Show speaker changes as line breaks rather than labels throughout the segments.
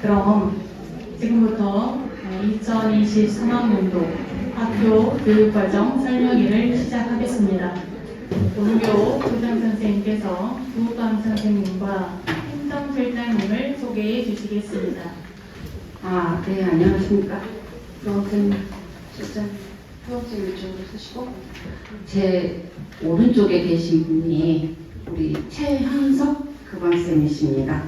그럼 지금부터 2023학년도 학교 교육과정 설명회를 시작하겠습니다. 본교 교장선생님께서 부감 선생님과 행정실장님을 소개해 주시겠습니다.
네, 안녕하십니까. 부학생 실장, 부학생 이쪽으로 서시고, 제 오른쪽에 계신 분이 우리 최현석 교감쌤이십니다.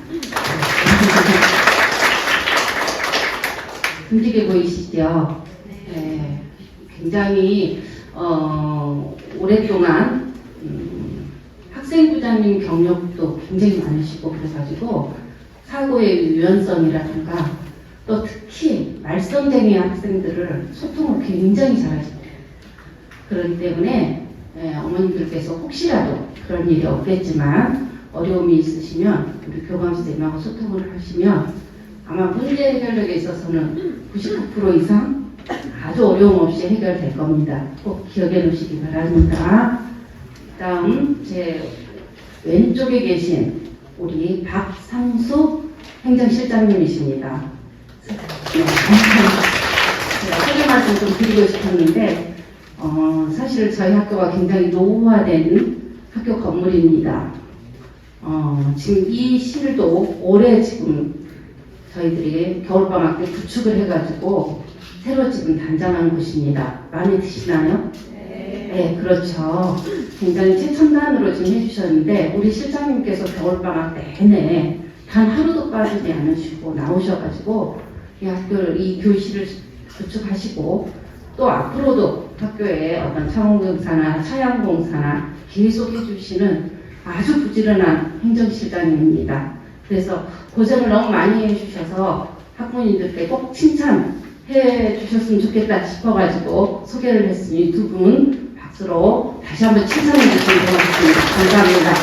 듬직해 보이시죠? 네, 굉장히 오랫동안 학생부장님 경력도 굉장히 많으시고 그래가지고 사고의 유연성이라든가 또 특히 말썽쟁이 학생들을 소통을 굉장히 잘하십니다. 그렇기 때문에 어머님들께서 혹시라도 그런 일이 없겠지만 어려움이 있으시면 우리 교감선생님하고 소통을 하시면 아마 문제 해결력에 있어서는 99% 이상 아주 어려움 없이 해결될 겁니다. 꼭 기억해 놓으시기 바랍니다. 다음 제 왼쪽에 계신 우리 박상수 행정실장님이십니다. 제가 소개 말씀 좀 드리고 싶었는데 사실 저희 학교가 굉장히 노후화된 학교 건물입니다. 지금 이 실도 올해 지금 저희들이 겨울방학 때 구축을 해가지고 새로 지금 단장한 곳입니다. 마음에 드시나요? 네, 그렇죠. 굉장히 최첨단으로 지금 해주셨는데 우리 실장님께서 겨울방학 내내 단 하루도 빠지지 않으시고 나오셔가지고 이 학교를, 이 교실을 구축하시고 또 앞으로도 학교에 어떤 차원공사나 차양공사나 계속 해주시는 아주 부지런한 행정실장님입니다. 그래서 고생을 너무 많이 해주셔서 학부모님들께 꼭 칭찬해 주셨으면 좋겠다 싶어가지고 소개를 했으니 두 분 박수로 다시 한번 칭찬해 주시면 고맙습니다. 감사합니다.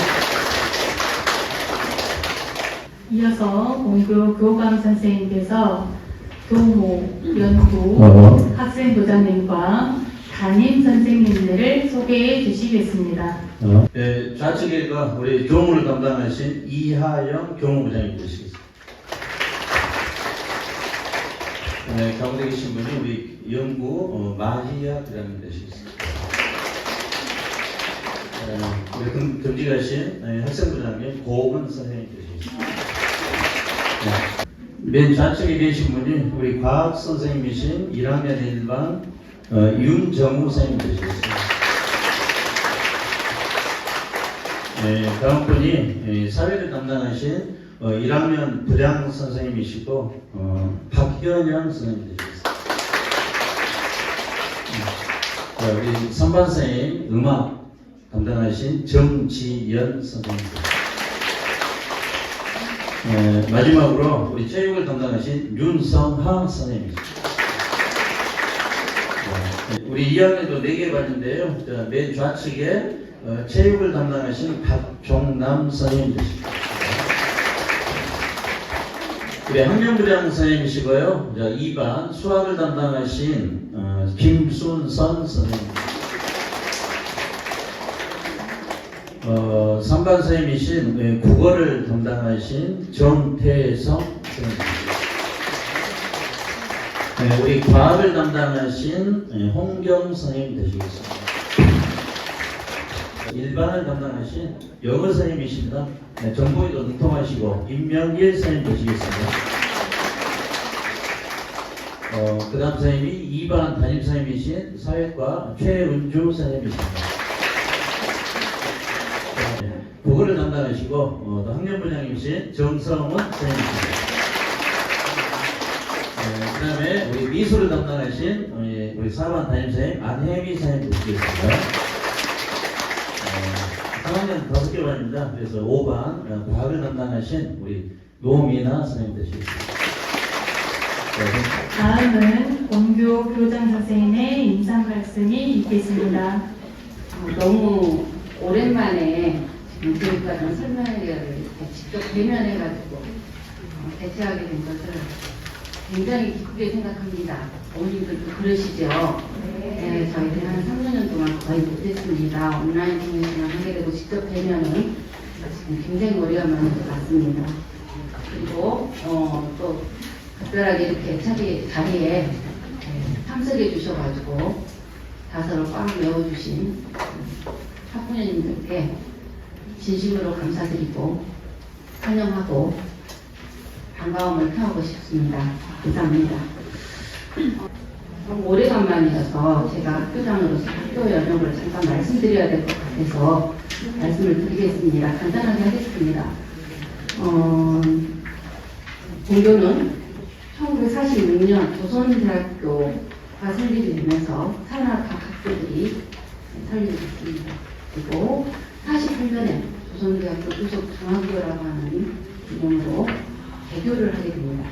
이어서 본교 교감 선생님께서 교무, 연구, 학생부장님과 담임 선생님들을 소개해 주시겠습니다.
좌측에가 우리 교무를 담당하신 이하영 교무부장님 되시겠습니다. 가운데 계신 분이 우리 연구 마희야 부장님 되시겠습니다. 우리 듬직하신 학생부장님 고은 선생님 되시겠습니다. 맨 좌측에 계신 분이 우리 과학 선생님이신 1학년 1반 윤정우 선생님 되시겠습니다. 다음 분이 사회를 담당하신 1학년 부장 선생님이시고 박현영 선생님 되시겠습니다. 우리 3반 선생님 음악 담당하신 정지연 선생님 되시겠습니다. 마지막으로 우리 체육을 담당하신 윤성하 선생님이십니다. 우리 2학년도 4개 봤는데요. 맨 좌측에 체육을 담당하신 박종남 선생님 되십니다. 우리 학년부장 선생님이시고요. 2반 수학을 담당하신 김순선 선생님. 3반 선생님이신 국어를 담당하신 정태성 선생님. 우리 과학을 담당하신 홍경 선생님 되시겠습니다. 1반을 담당하신 영어 선생님이십니다. 정보에도 능통하시고 임명길 선생님 되시겠습니다. 그 다음 선생님이 2반 담임 선생님이신 사회과 최은주 선생님이십니다. 국어를 담당하시고 또 학년부장님이신 정성원 선생님이십니다. 그 다음에 우리 미술을 담당하신 우리 4반 담임선생님 안혜미 선생님 되시겠습니다. 3학년 5개 반입니다. 그래서 5반 과학을 담당하신 우리 노미나 선생님 되시겠습니다.
다음은 본교 교장 선생님의 인사 말씀이 있겠습니다.
너무 오랜만에 지금 교육과정 설명회를 직접 대면해가지고 대체하게 된 것을 굉장히 기쁘게 생각합니다. 어머님들도 그러시죠? 네, 저희들이 한 3년 동안 거의 못했습니다. 온라인 통해서만 하게 되고 직접 대면은 지금 굉장히 오래간만인 것 같습니다. 그리고 또 특별하게 이렇게 자기 자리에 참석해 주셔가지고 다서를 꽉 메워주신 학부모님들께 진심으로 감사드리고 환영하고 반가움을 표하고 싶습니다. 감사합니다. 오래간만이어서 제가 학교장으로서 학교 연영을 잠깐 말씀드려야 될 것 같아서 말씀을 드리겠습니다. 간단하게 하겠습니다. 공교는 1946년 조선대학교가 설립이 되면서 산하학 학교들이 설립됐습니다. 그리고 48년에 조선대학교附属 중학교라고 하는 이름으로 개교를 하게 됩니다.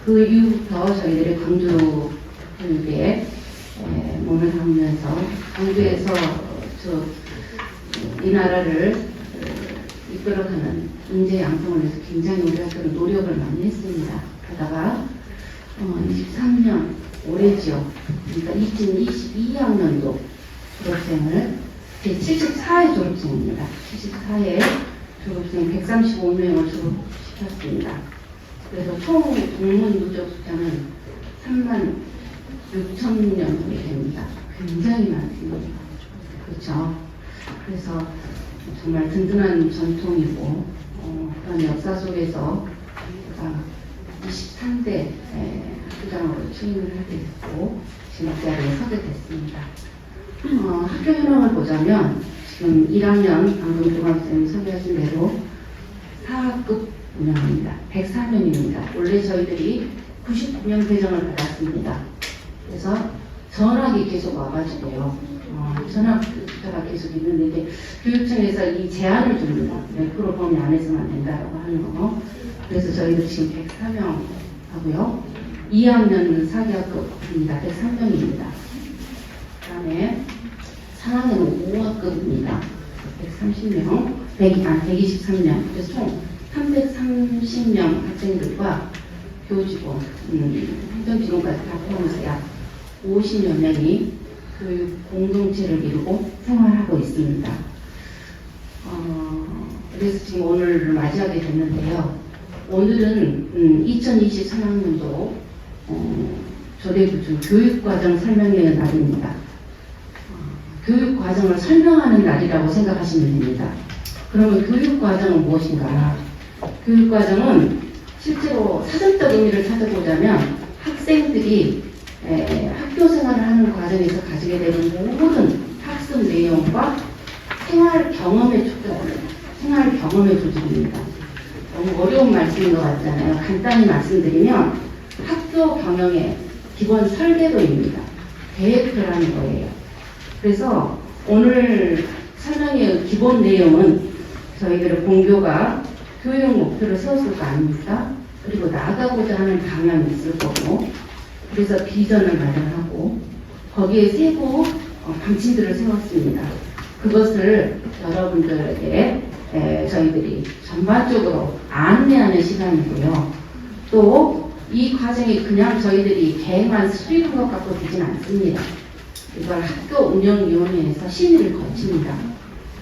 그 이후부터 저희들이 광주 교육에 몸을 담으면서 광주에서 이 나라를 이끌어가는 인재 양성을 위해서 굉장히 우리 학교는 노력을 많이 했습니다. 그러다가 23년 올해죠. 그러니까 2022학년도 졸업생을 제 74회 졸업생입니다. 74회 졸업생 135명을 졸업시켰습니다. 그래서 총 동문 누적 숫자는 3만 6천 명 정도 됩니다. 굉장히 많습니다. 그렇죠. 그래서 정말 든든한 전통이고 그런 역사 속에서 제가 23대 학교장으로 취임을 하게 됐고 지금 이 자리에 서게 됐습니다. 학교 현황을 보자면 지금 1학년 방금 교감선생님이 소개하신 대로 4학급 운영합니다. 104명입니다. 원래 저희들이 99명 배정을 받았습니다. 그래서 전학이 계속 와가지고요. 전학 숫자가 계속 있는데 이제 교육청에서 이 제한을 줍니다. 몇 프로 범위 안에서만 안 된다라고 하는 거. 그래서 저희도 지금 104명 하고요. 2학년은 4기학급입니다. 103명입니다. 그 다음에 4학년은 5학급입니다. 130명, 123명. 그래서 총 330명 학생들과 교직원, 행정직원까지 다 포함해서 약 50여 명이 교육 공동체를 이루고 생활하고 있습니다. 그래서 지금 오늘을 맞이하게 됐는데요. 오늘은 2023학년도 조대부중 교육과정 설명회의 날입니다. 교육과정을 설명하는 날이라고 생각하시면 됩니다. 그러면 교육과정은 무엇인가? 교육과정은 실제로 사전적 의미를 찾아보자면 학생들이 학교 생활을 하는 과정에서 가지게 되는 모든 학습 내용과 생활 경험의 조직입니다. 너무 어려운 말씀인 것 같잖아요. 간단히 말씀드리면 학교 경영의 기본 설계도입니다. 계획표라는 거예요. 그래서 오늘 설명의 기본 내용은 저희들의 공교가 교육 목표를 세웠을 거 아닙니까? 그리고 나가고자 하는 방향이 있을 거고, 그래서 비전을 마련하고 거기에 세부 방침들을 세웠습니다. 그것을 여러분들에게 저희들이 전반적으로 안내하는 시간이고요. 또 이 과정이 그냥 저희들이 계획만 수립한 것 갖고 되진 않습니다. 이걸 학교 운영위원회에서 심의를 거칩니다.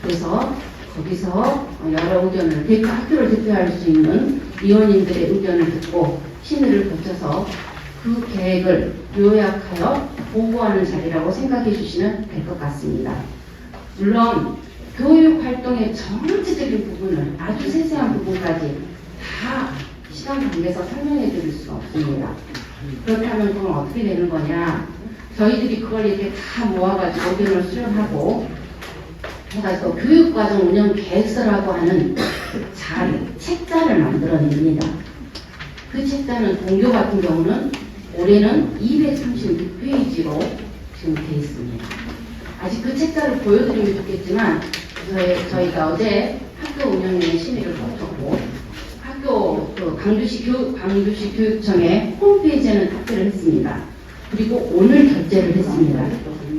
그래서 거기서 여러 의견을 학교를 대표할 수 있는 위원님들의 의견을 듣고 심의를 거쳐서 그 계획을 요약하여 보고하는 자리라고 생각해 주시면 될 것 같습니다. 물론 교육 활동의 전체적인 부분을 아주 세세한 부분까지 다 시간 관계에서 설명해 드릴 수가 없습니다. 그렇다면 그건 어떻게 되는 거냐? 저희들이 그걸 이렇게 다 모아가지고 의견을 수렴하고 해가지고 교육과정 운영 계획서라고 하는 책자를 만들어냅니다. 그 책자는 공교 같은 경우는 올해는 236페이지로 지금 되어 있습니다. 아직 그 책자를 보여드리면 좋겠지만 저희가 어제 학교 운영위원회 심의를 거쳤고 학교 광주시 교육청의 홈페이지에는 답변을 했습니다. 그리고 오늘 결제를 했습니다.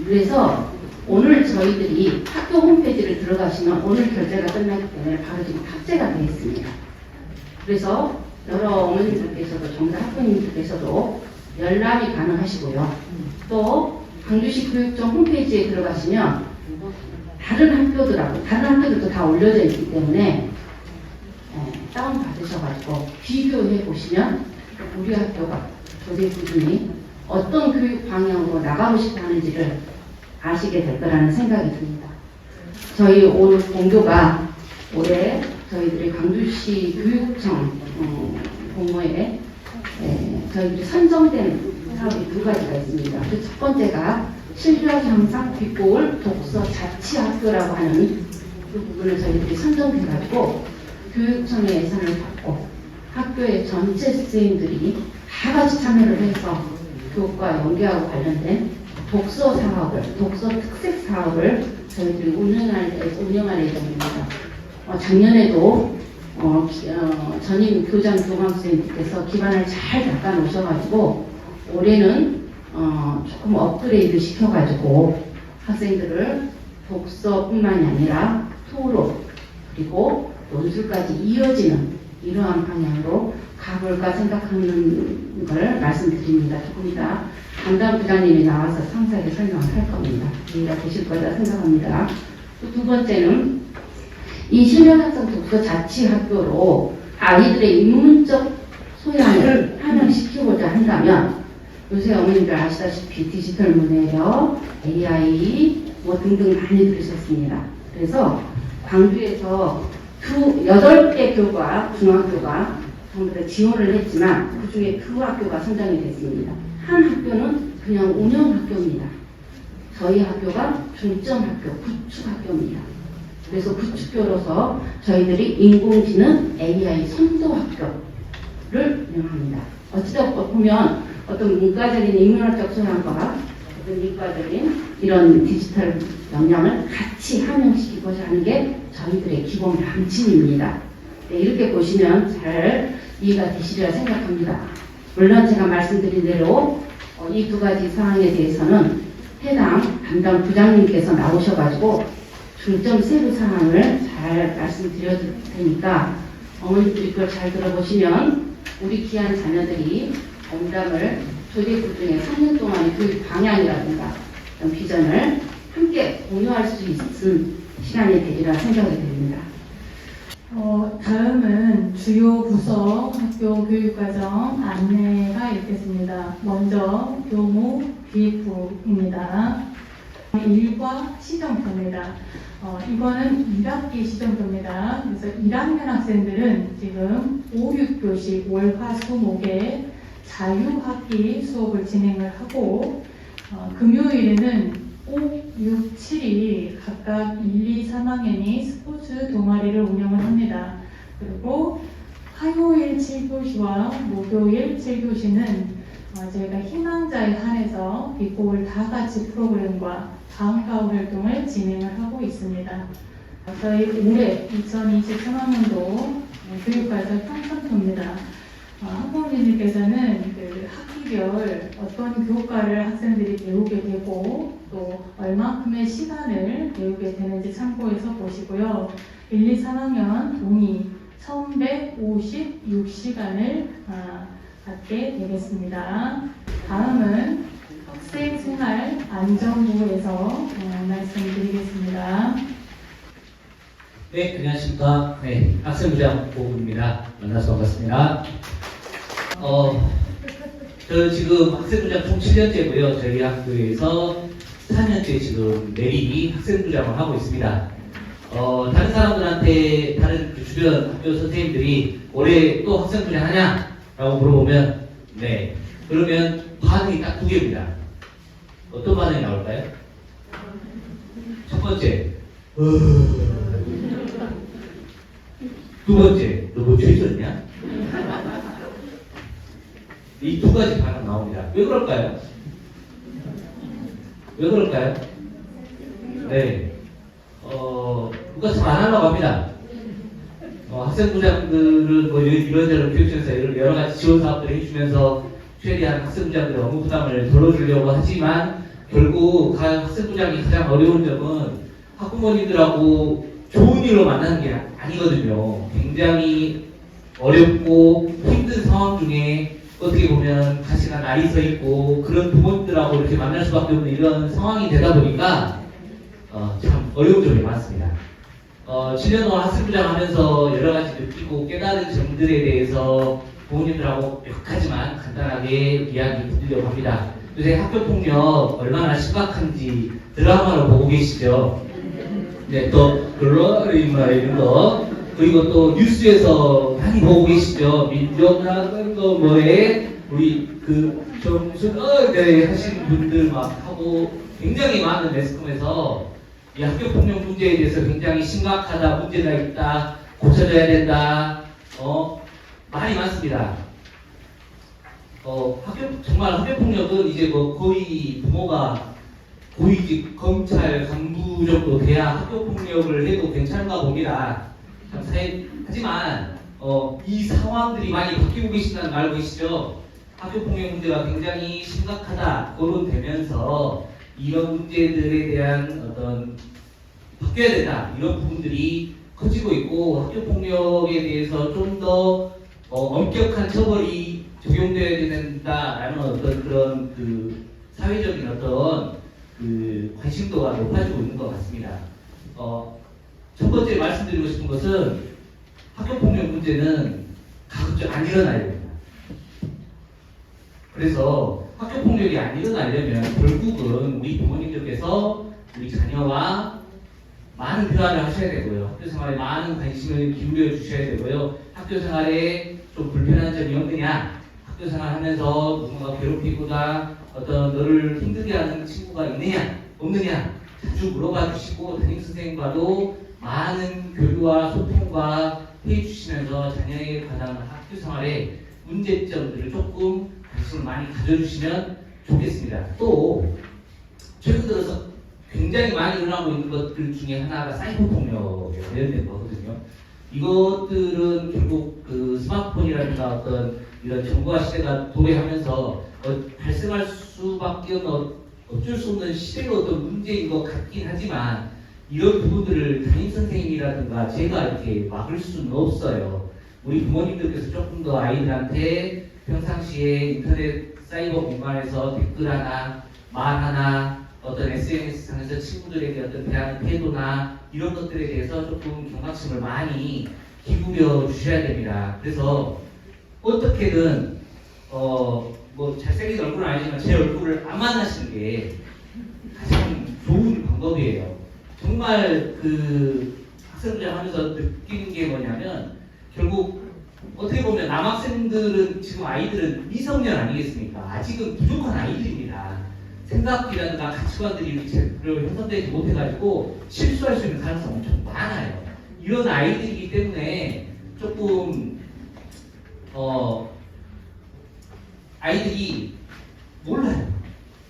그래서 오늘 저희들이 학교 홈페이지를 들어가시면 오늘 결제가 끝나기 때문에 바로 지금 탑재가 되어 있습니다. 그래서 여러 어머님들께서도 정작 학부모님들께서도 열람이 가능하시고요. 또 광주시 교육청 홈페이지에 들어가시면 다른 학교들도 다 올려져 있기 때문에 다운받으셔가지고 비교해 보시면 우리 학교가 교대 부분이 어떤 교육 방향으로 나가고 싶어 하는지를 아시게 될 거라는 생각이 듭니다. 저희 오늘 공교가 올해 저희들이 광주시 교육청 공모에 저희들이 선정된 사업이 두 가지가 있습니다. 그 첫 번째가 실력 향상 뒷골 독서 자치학교라고 하는 그 부분을 저희들이 선정해가지고 교육청의 예산을 받고 학교의 전체 선생님들이 다 같이 참여를 해서 교육과 연계하고 관련된 독서 사업을, 독서 특색 사업을 저희들이 운영할 예정입니다. 작년에도 전임 교장 교감 선생님께서 기반을 잘 닦아 놓으셔가지고 올해는 조금 업그레이드 시켜가지고 학생들을 독서뿐만이 아니라 토론 그리고 논술까지 이어지는 이러한 방향으로 가볼까 생각하는 걸 말씀드립니다. 조금 이따 담당 부장님이 나와서 상세하게 설명을 할 겁니다. 이해가 되실 거라 생각합니다. 또 두 번째는 이 실력학생 독서 자치학교로 아이들의 인문적 소양을 향상시키고자 한다면 요새 어머님들 아시다시피 디지털 문해력, AI 뭐 등등 많이 들으셨습니다. 그래서 광주에서 8개 교과, 중학교가 전부 다 지원을 했지만 그 중에 2학교가 선정이 됐습니다. 한 학교는 그냥 운영학교입니다. 저희 학교가 중점학교, 구축학교입니다. 그래서 구축교로서 저희들이 인공지능 AI 선도학교를 운영합니다. 어찌됐든 보면 어떤 문과적인 인문학적 소양과 어떤 이과적인 이런 디지털 역량을 같이 함양시키고자 하는 게 저희들의 기본 방침입니다. 네, 이렇게 보시면 잘 이해가 되시리라 생각합니다. 물론 제가 말씀드린 대로 이 두 가지 사항에 대해서는 해당 담당 부장님께서 나오셔가지고 중점 세부 사항을 잘 말씀드릴 테니까 어머니들이 그걸 잘 들어보시면 우리 귀한 자녀들이 정답을 조대부 중에 3년 동안의 교육 방향이라든가 그런 비전을 함께 공유할 수 있는 시간이 되리라 생각이 됩니다.
다음은 주요 부서 학교 교육과정 안내가 있겠습니다. 먼저 교무 기획부입니다. 1과 시정표입니다. 이거는 1학기 시정표입니다. 그래서 1학년 학생들은 지금 5, 6교시 월화수목에 자유학기 수업을 진행을 하고 금요일에는 5, 6, 7이 각각 1, 2, 3학년이 스포츠 동아리를 운영을 합니다. 그리고 화요일 7교시와 목요일 7교시는 저희가 희망자에 한해서 비꼬을 다 같이 프로그램과 방과 활동을 진행을 하고 있습니다. 저희 올해 2023학년도 교육과정 평점표입니다. 학부모님들께서는 그 학기별 어떤 교과를 학생들이 배우게 되고 또 얼마큼의 시간을 배우게 되는지 참고해서 보시고요. 1, 2, 3학년 동의 1156시간을 갖게 되겠습니다. 다음은 학생생활안전부에서 말씀드리겠습니다.
네, 안녕하십니까. 네, 학생부장 보부입니다. 만나서 반갑습니다. 저 지금 학생부장 총 7년째고요. 저희 학교에서 4년째 지금 내리 학생부장을 하고 있습니다. 다른 사람들한테, 다른 그 주변 학교 선생님들이 올해 또 학생부장 하냐? 라고 물어보면, 네. 그러면 반응이 딱 두 개입니다. 어떤 반응이 나올까요? 첫 번째, 두 번째, 너 뭐 죄졌냐? 이 두 가지 반응 나옵니다. 왜 그럴까요? 왜 그럴까요? 네. 누가 잘 안 하려고 합니다. 학생부장들을 뭐 이런저런 교육청에서 여러 가지 지원 사업들을 해주면서 최대한 학생부장들의 업무 부담을 덜어주려고 하지만 결국 학생부장이 가장 어려운 점은 학부모님들하고 좋은 일로 만나는 게 아니거든요. 굉장히 어렵고 힘든 상황 중에 어떻게 보면 가시가 날이 서 있고 그런 부모님들하고 이렇게 만날 수밖에 없는 이런 상황이 되다 보니까 참 어려운 점이 많습니다. 7년 동안 학생부장 하면서 여러 가지 느끼고 깨달은 점들에 대해서 부모님들하고 몇 가지만 간단하게 이야기 드리려고 합니다. 요새 학교폭력 얼마나 심각한지 드라마로 보고 계시죠? 네, 또, 이런 거. 그리고 또 뉴스에서 많이 보고 계시죠? 민정나는 거 뭐에 우리 정순 네, 하시는 분들 막 하고 굉장히 많은 매스컴에서 이 학교폭력 문제에 대해서 굉장히 심각하다, 문제가 있다, 고쳐져야 된다, 많이 많습니다. 정말 학교폭력은 이제 뭐 거의 부모가 고위직 검찰 간부 정도 돼야 학교폭력을 해도 괜찮은가 봅니다. 하지만 이 상황들이 많이 바뀌고 계신다는 거 알고 계시죠? 학교폭력 문제가 굉장히 심각하다 거론되면서 이런 문제들에 대한 어떤 바뀌어야 된다 이런 부분들이 커지고 있고 학교폭력에 대해서 좀 더 엄격한 처벌이 적용되어야 된다라는 어떤 그런 사회적인 어떤 관심도가 높아지고 있는 것 같습니다. 첫 번째 말씀드리고 싶은 것은 학교폭력 문제는 가급적 안 일어나야 됩니다. 그래서 학교폭력이 안 일어나려면 결국은 우리 부모님들께서 우리 자녀와 많은 대화를 하셔야 되고요. 학교 생활에 많은 관심을 기울여 주셔야 되고요. 학교 생활에 좀 불편한 점이 없느냐, 학교 생활 하면서 누군가 괴롭히거나 어떤 너를 힘들게 하는 친구가 있느냐, 없느냐 자주 물어봐 주시고 담임선생님과도 많은 교류와 소통과 해 주시면서 자녀에게 관한 학교 생활의 문제점들을 조금 관심을 많이 가져주시면 좋겠습니다. 또 최근 들어서 굉장히 많이 일어나고 있는 것들 중에 하나가 사이버 폭력에 관련된 거거든요. 이것들은 결국 스마트폰이라든가 어떤 이런 정보화 시대가 도래하면서 발생할 수밖에 없는 어쩔 수 없는 시대의 어떤 문제인 것 같긴 하지만 이런 부분들을 담임선생님이라든가 제가 이렇게 막을 수는 없어요. 우리 부모님들께서 조금 더 아이들한테 평상시에 인터넷 사이버 공간에서 댓글 하나, 말 하나, 어떤 SNS상에서 친구들에게 어떤 대하는 태도나 이런 것들에 대해서 조금 경각심을 많이 기울여 주셔야 됩니다. 그래서 어떻게든 뭐 잘생긴 얼굴은 아니지만 제 얼굴을 안 만나시는 게 가장 좋은 방법이에요. 정말 학생부장 하면서 느끼는 게 뭐냐면 결국 어떻게 보면 남학생들은 지금 아이들은 미성년 아니겠습니까? 아직은 부족한 아이들입니다. 생각이라든가 가치관들이 제대로 형성되지 못해가지고 실수할 수 있는 가능성이 엄청 많아요. 이런 아이들이기 때문에 조금 아이들이 몰라요.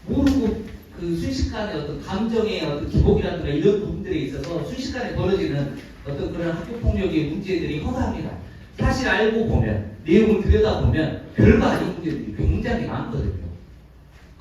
모르고 순식간에 어떤 감정의 어떤 기복이라든가 이런 부분들에 있어서 순식간에 벌어지는 어떤 그런 학교폭력의 문제들이 허다합니다. 사실 알고 보면 내용을 들여다보면 별거 아닌 문제들이 굉장히 많거든요.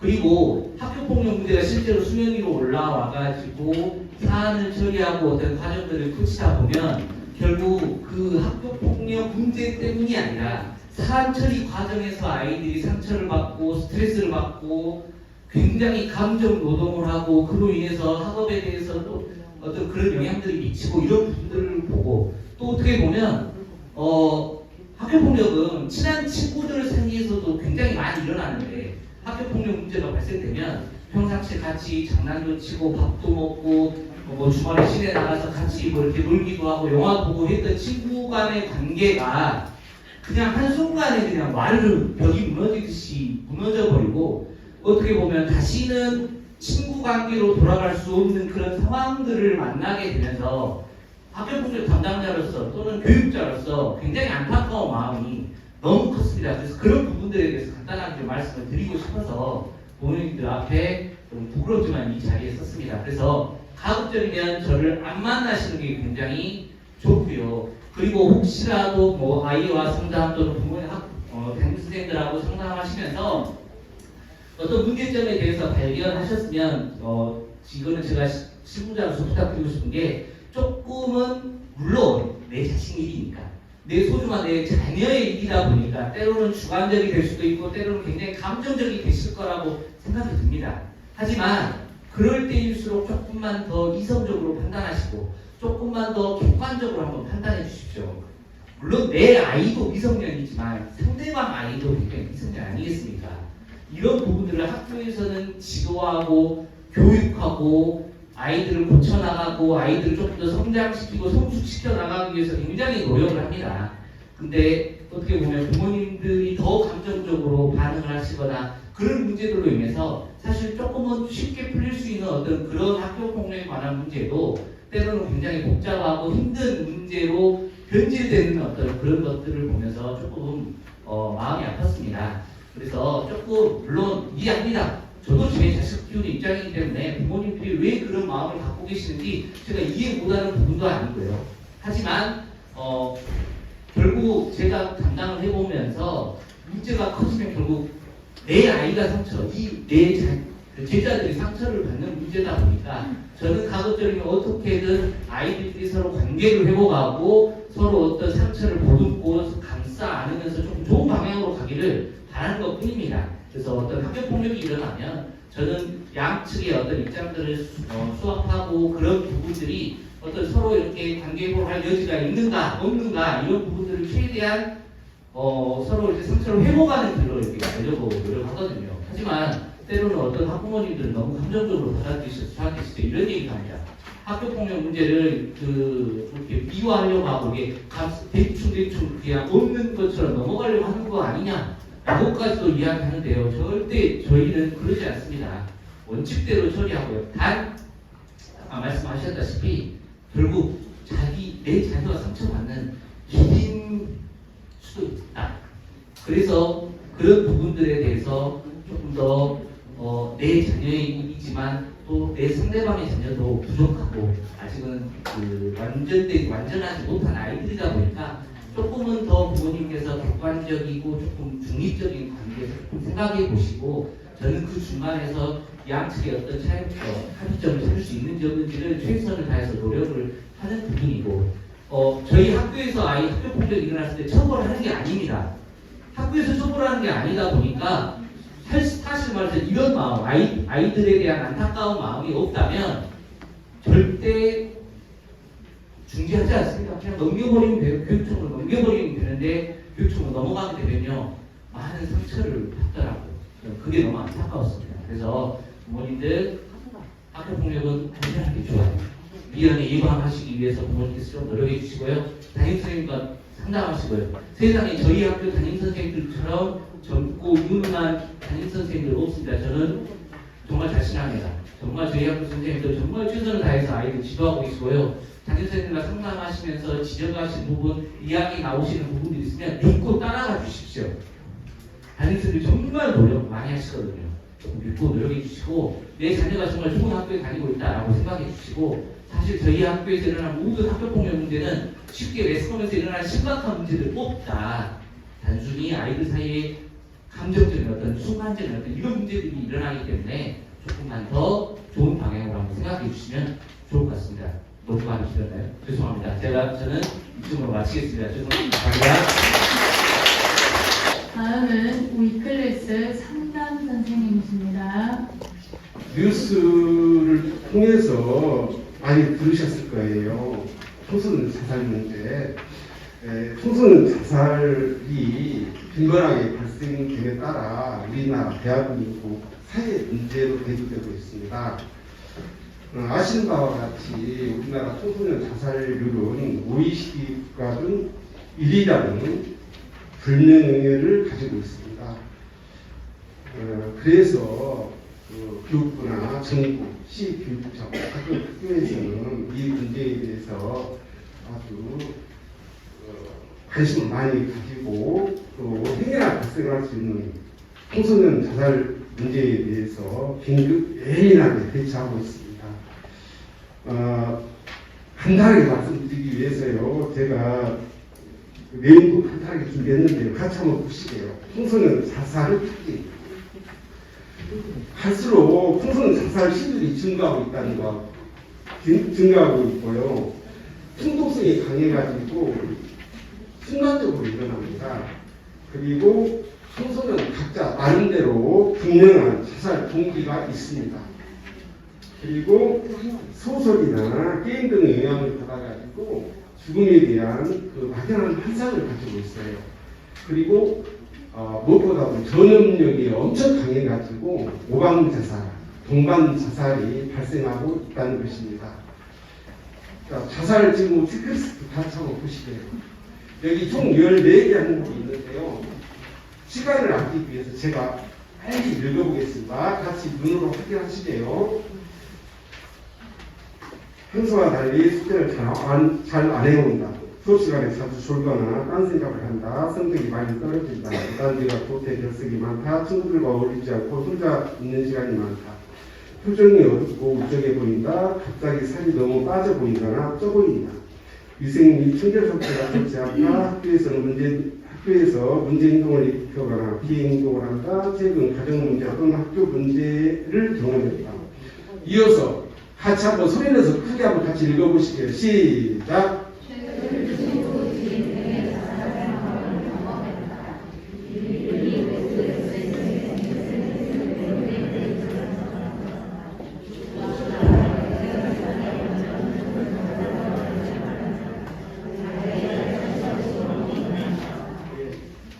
그리고 학교폭력 문제가 실제로 수면 위로 올라와가지고 사안을 처리하고 어떤 과정들을 거치다 보면 결국 학교폭력 문제 때문이 아니라 사안 처리 과정에서 아이들이 상처를 받고 스트레스를 받고 굉장히 감정 노동을 하고 그로 인해서 학업에 대해서도 어떤 그런 영향들이 미치고 이런 부분들을 보고 또 어떻게 보면 학교폭력은 친한 친구들 사이에서도 굉장히 많이 일어나는데 학교폭력 문제가 발생되면 평상시에 같이 장난도 치고 밥도 먹고 뭐 주말에 시내 나가서 같이 뭐 이렇게 놀기도 하고 영화 보고 했던 친구 간의 관계가 그냥 한순간에 그냥 벽이 무너지듯이 무너져버리고 어떻게 보면 다시는 친구 관계로 돌아갈 수 없는 그런 상황들을 만나게 되면서 학교폭력 담당자로서 또는 교육자로서 굉장히 안타까운 마음이 너무 컸습니다. 그래서 그런 부분들에 대해서 간단하게 좀 말씀을 드리고 싶어서 부모님들 앞에 좀 부끄럽지만 이 자리에 썼습니다. 그래서 가급적이면 저를 안 만나시는 게 굉장히 좋고요. 그리고 혹시라도 뭐 아이와 상담 또는 부모님 담임 선생님들하고 상담하시면서 어떤 문제점에 대해서 발견하셨으면 이거는 제가 실무자로서 부탁드리고 싶은 게 조금은 물론 내 자신 일이니까 내 소중한 내 자녀의 일이다 보니까 때로는 주관적이 될 수도 있고 때로는 굉장히 감정적이 되실 거라고 생각이 듭니다. 하지만 그럴 때일수록 조금만 더 이성적으로 판단하시고 조금만 더 객관적으로 한번 판단해 주십시오. 물론 내 아이도 미성년이지만 상대방 아이도 굉장히 미성년 아니겠습니까? 이런 부분들을 학교에서는 지도하고 교육하고 아이들을 고쳐나가고 아이들을 조금 더 성장시키고 성숙시켜 나가기 위해서 굉장히 노력을 합니다. 근데 어떻게 보면 부모님들이 더 감정적으로 반응을 하시거나 그런 문제들로 인해서 사실 조금은 쉽게 풀릴 수 있는 어떤 그런 학교 폭력에 관한 문제도 때로는 굉장히 복잡하고 힘든 문제로 변질되는 어떤 그런 것들을 보면서 조금 마음이 아팠습니다. 그래서 조금 물론 이해합니다. 저도 제 자식 키우는 입장이기 때문에 부모님들이 왜 그런 마음을 갖고 계시는지 제가 이해 못하는 부분도 아니고요. 하지만 결국 제가 담당을 해보면서 문제가 커지면 결국 내 아이가 상처, 내 제자들이 상처를 받는 문제다 보니까 저는 가급적이면 어떻게든 아이들끼리 서로 관계를 회복하고 서로 어떤 상처를 보듬고 감싸 안으면서 좀 좋은 방향으로 가기를 바라는 것 뿐입니다. 그래서 어떤 학교 폭력이 일어나면 저는 양측의 어떤 입장들을 수합하고 그런 부분들이 어떤 서로 이렇게 관계 회복할 여지가 있는가 없는가 이런 부분들을 최대한 서로 이제 상처를 회복하는 길로 이렇게 가려고 노력하거든요. 하지만 때로는 어떤 학부모님들은 너무 감정적으로 받아들이셔서 저한테 진짜 이런 얘기를 합니다. 학교 폭력 문제를 이렇게 미화하려고 하고 이게 대충 그냥 없는 것처럼 넘어가려고 하는 거 아니냐? 라고까지도 이야기하는데요. 절대 저희는 그러지 않습니다. 원칙대로 처리하고요. 단 아까 말씀하셨다시피 결국 내 자녀가 상처받는 길인 수도 있다. 그래서 그런 부분들에 대해서 조금 더 내 자녀이지만 또 내 상대방의 자녀도 부족하고 아직은 완전하지 못한 아이들이다 보니까 조금은 더 부모님께서 객관적이고 조금 중립적인 관계에서 조금 생각해 보시고 저는 그 중간에서 양측의 어떤 합의점을 찾을 수 있는지 없는지를 최선을 다해서 노력을 하는 부분이고 저희 학교에서 학교 폭력이 일어났을 때 처벌하는 게 아닙니다. 학교에서 처벌하는 게 아니다 보니까 사실 말해서 이런 마음, 아이들에 대한 안타까운 마음이 없다면 절대 중지하지 않습니다. 그냥 넘겨버리면 돼요. 교육청으로 넘겨버리면 되는데 교육청으로 넘어가게 되면요 많은 상처를 받더라고요. 그게 너무 안타까웠습니다. 그래서 부모님들 학교 폭력은 안전하게 게 좋아요. 미연에 예방하시기 위해서 부모님께서 좀 노력해 주시고요. 담임선생님과 상담하시고요. 세상에 저희 학교 담임선생님들처럼 젊고 유능한 담임선생님들 없습니다. 저는 정말 자신합니다. 정말 저희 학교 선생님들 정말 최선을 다해서 아이들 지도하고 계시고요. 담임선생님과 상담하시면서 지적하신 부분, 이야기 나오시는 부분들이 있으면 믿고 따라가 주십시오. 담임선생님들 정말 노력 많이 하시거든요. 믿고 노력해 주시고 내 자녀가 정말 좋은 학교에 다니고 있다라고 생각해 주시고 사실 저희 학교에서 일어나는 모든 학교폭력 문제는 쉽게 매스컴에서 일어나는 심각한 문제들 없다. 단순히 아이들 사이에 감정적인 어떤 순간적인 어떤 이런 문제들이 일어나기 때문에 조금만 더 좋은 방향으로 한번 생각해 주시면 좋을 것 같습니다. 너무 많이 길었나요? 죄송합니다. 저는 이쯤으로 마치겠습니다. 죄송합니다.
다음은 위클래스 상담 선생님이십니다.
뉴스를 통해서 많이 들으셨을 거예요. 청소년 자살 문제. 청소년 자살이 빈번하게 발생됨에 따라 우리나라 대한민국 사회 문제로 대두되고 있습니다. 아시는 바와 같이 우리나라 청소년 자살률은 OECD 국가 중 1위라는 불명예를 가지고 있습니다. 그래서 교육부나 정부, 시교육청, 학교에서는 이 문제에 대해서 아주 관심을 많이 가지고 또 행여나 발생할 수 있는 청소년 자살 문제에 대해서 긴급 예민하게 대처하고 있습니다. 간단하게 말씀드리기 위해서요, 제가 내용도 간단하게 준비했는데요. 같이 한번 보시게요. 청소년 자살을 찾기. 갈수록 청소년 자살 시들이 증가하고 있다는 거, 증가하고 있고요. 충동성이 강해가지고 순간적으로 일어납니다. 그리고 청소년 각자 나름대로 분명한 자살 동기가 있습니다. 그리고 소설이나 게임 등의 영향을 받아가지고 죽음에 대한 그 막연한 환상을 가지고 있어요. 그리고 무엇보다도 전염력이 엄청 강해가지고 오방자살, 동반자살이 발생하고 있다는 것입니다. 자, 자살 지금 체크리스트 같이 한번 보시게요. 여기 총 14개 항목이 있는데요. 시간을 아끼기 위해서 제가 빨리 읽어보겠습니다. 같이 눈으로 확인하시게요. 평소와 달리 숙제를 잘 안 해온다. 수업 시간에 자주 졸거나 딴 생각을 한다. 성격이 많이 떨어진다. 무단지가 도태 결석이 많다. 친구들과 어울리지 않고 혼자 있는 시간이 많다. 표정이 어둡고 우쩍해 보인다. 갑자기 살이 너무 빠져 보이거나 쪄 보인다. 위생 및 청결 상태가 좋지 않다. 학교에서 문제 행동을 일으키거나 비행 행동을 한다. 최근 가정 문제 또는 학교 문제를 경험했다. 이어서 같이 한번 소리내서 크게 한번 같이 읽어보시게요. 시작.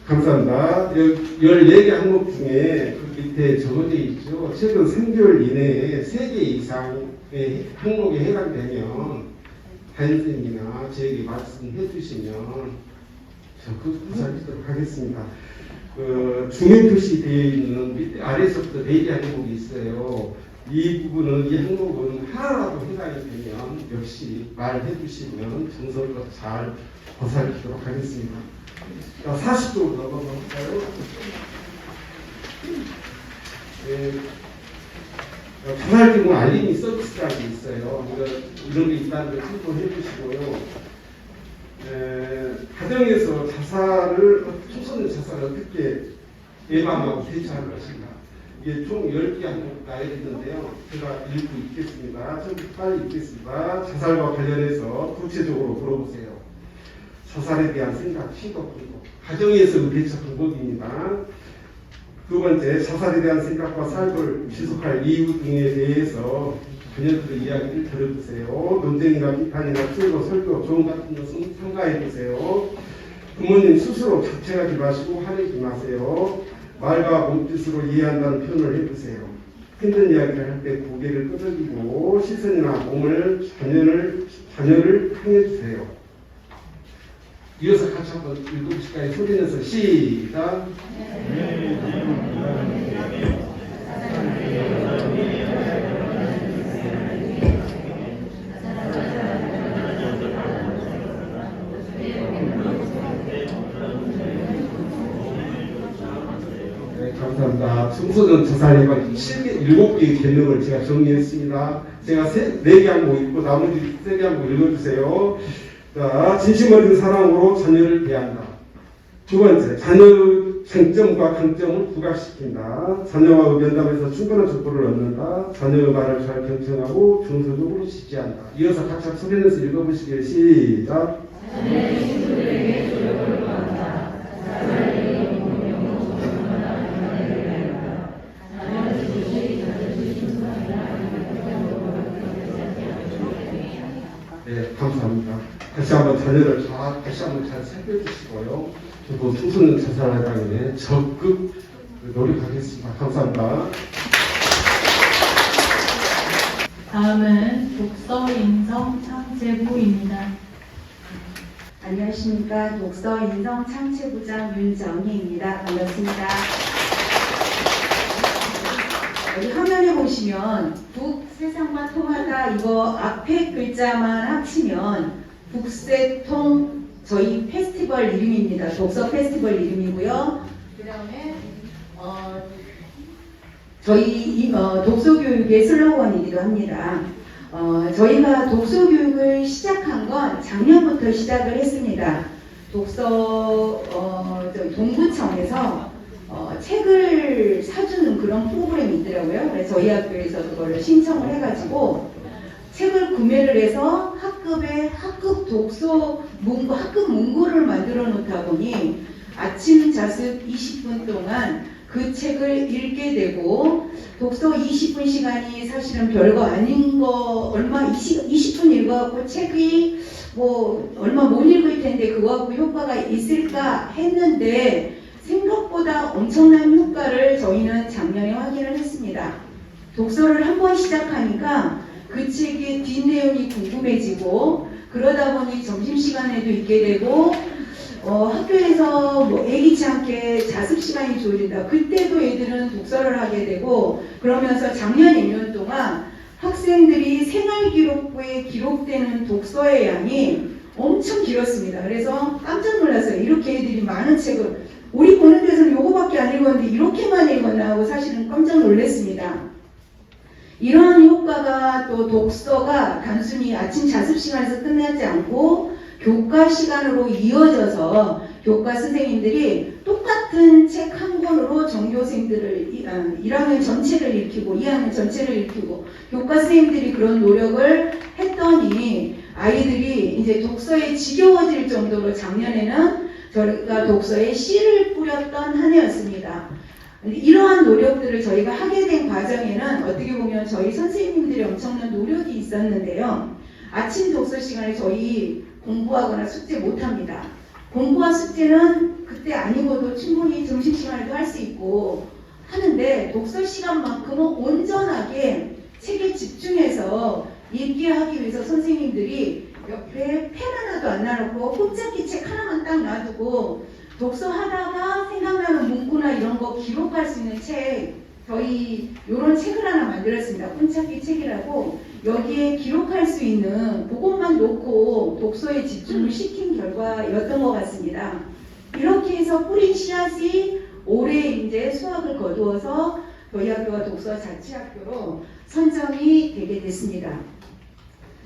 감사합니다. 14개 항목 중에 그 밑에 적어져 있죠. 최근 3개월 이내에 3개 이상의 항목에 해당되면 담임선생님이나 저에게 말씀해 주시면 적극 부사하도록 하겠습니다. 중요 표시되어 있는 밑에 아래서부터 4개 항목이 있어요. 이 부분은, 이 항목은 하나라도 해당이 되면 역시 말해 주시면 정성껏 잘 보살피도록 하겠습니다. 40쪽으로 넘어갈까요? 자살 경우 알림이 서비스라는 게 있어요. 이런 게 있다는 걸 참고해 주시고요. 가정에서 청소년 자살을 어떻게 예방하고 대처할 것인가. 이게 총 10개 항목 나열이 있는데요. 제가 읽고 있겠습니다. 좀 빨리 읽겠습니다. 자살과 관련해서 구체적으로 물어보세요. 자살에 대한 생각, 시도, 가정에서 대처 방법입니다. 두 번째, 자살에 대한 생각과 삶을 지속할 이유 등에 대해서 자녀들의 이야기를 들어주세요. 논쟁이나 비판이나 추구, 설교, 조언 같은 것은 참가해주세요. 부모님 스스로 자책하지 마시고 화내지 마세요. 말과 몸짓으로 이해한다는 표현을 해주세요. 힘든 이야기를 할 때 고개를 끄덕이고 시선이나 몸을 자녀를 향해주세요. 이어서 같이 한번 읽어보실까요? 소리내서 시작. 네, 감사합니다. 청소년 자살 예방 7개의 개념을 제가 정리했습니다. 제가 4개 항목 읽고 나머지 3개 항목 읽어주세요. 자, 진심 어린 사랑으로 자녀를 대한다. 두 번째, 자녀의 장점과 강점을 부각시킨다. 자녀와 면담에서 충분한 정보를 얻는다. 자녀의 말을 잘 경청하고 정서적으로 지지한다. 이어서 같이 소리내서 읽어보시길. 시작. 네, 감사합니다. 다시 한번 자녀를 다시 한번 잘 살펴주시고요. 저도 청소년 자살하다에 적극 노력하겠습니다. 감사합니다.
다음은 독서 인성 창제부입니다.
안녕하십니까. 독서 인성 창제부장 윤정희입니다. 반갑습니다. 여기 화면에 보시면 북 세상과 통하다 이거 앞에 글자만 합치면 북새통 저희 페스티벌 이름입니다. 독서 페스티벌 이름이고요. 그 다음에 저희 독서교육의 슬로건이기도 합니다. 저희가 독서교육을 시작한 건 작년부터 시작을 했습니다. 동부청에서 책을 사주는 그런 프로그램이 있더라고요. 그래서 저희 학교에서 그거를 신청을 해가지고 책을 구매를 해서 학급에 학급 독서 학급 문구를 만들어 놓다 보니 아침 자습 20분 동안 그 책을 읽게 되고 독서 20분 시간이 사실은 별거 아닌 거 얼마 20분 읽어갖고 책이 뭐 얼마 못 읽을 텐데 그거 갖고 효과가 있을까 했는데 생각보다 엄청난 효과를 저희는 작년에 확인을 했습니다. 독서를 한번 시작하니까 그 책의 뒷내용이 궁금해지고 그러다 보니 점심시간에도 있게 되고 학교에서 뭐 애기치 않게 자습 시간이 주어진다. 그때도 애들은 독서를 하게 되고 그러면서 작년 1년 동안 학생들이 생활기록부에 기록되는 독서의 양이 엄청 길었습니다. 그래서 깜짝 놀랐어요. 이렇게 애들이 많은 책을 우리 보는 데서는 요거밖에 안 읽었는데 이렇게만 읽었나 하고 사실은 깜짝 놀랐습니다. 이런 효과가 또 독서가 단순히 아침 자습 시간에서 끝나지 않고 교과 시간으로 이어져서 교과 선생님들이 똑같은 책 한 권으로 전교생들을 1학년 전체를 읽히고 2학년 전체를 읽히고 교과 선생님들이 그런 노력을 했더니 아이들이 이제 독서에 지겨워질 정도로 작년에는 저희가 독서에 씨를 뿌렸던 한 해였습니다. 이러한 노력들을 저희가 하게 된 과정에는 어떻게 보면 저희 선생님들의 엄청난 노력이 있었는데요. 아침 독서 시간에 저희 공부하거나 숙제 못합니다. 공부와 숙제는 그때 아니고도 충분히 점심시간에도 할 수 있고 하는데 독서 시간만큼은 온전하게 책에 집중해서 읽게 하기 위해서 선생님들이 옆에 펜 하나도 안 놔놓고 꼼짝기 책 하나만 딱 놔두고 독서하다가 생각나는 문구나 이런 거 기록할 수 있는 책 저희 이런 책을 하나 만들었습니다. 꼼짝기 책이라고 여기에 기록할 수 있는 그것만 놓고 독서에 집중을 시킨 결과였던 것 같습니다. 이렇게 해서 뿌린 씨앗이 올해 이제 수확을 거두어서 저희 학교가 독서 자치학교로 선정이 되게 됐습니다.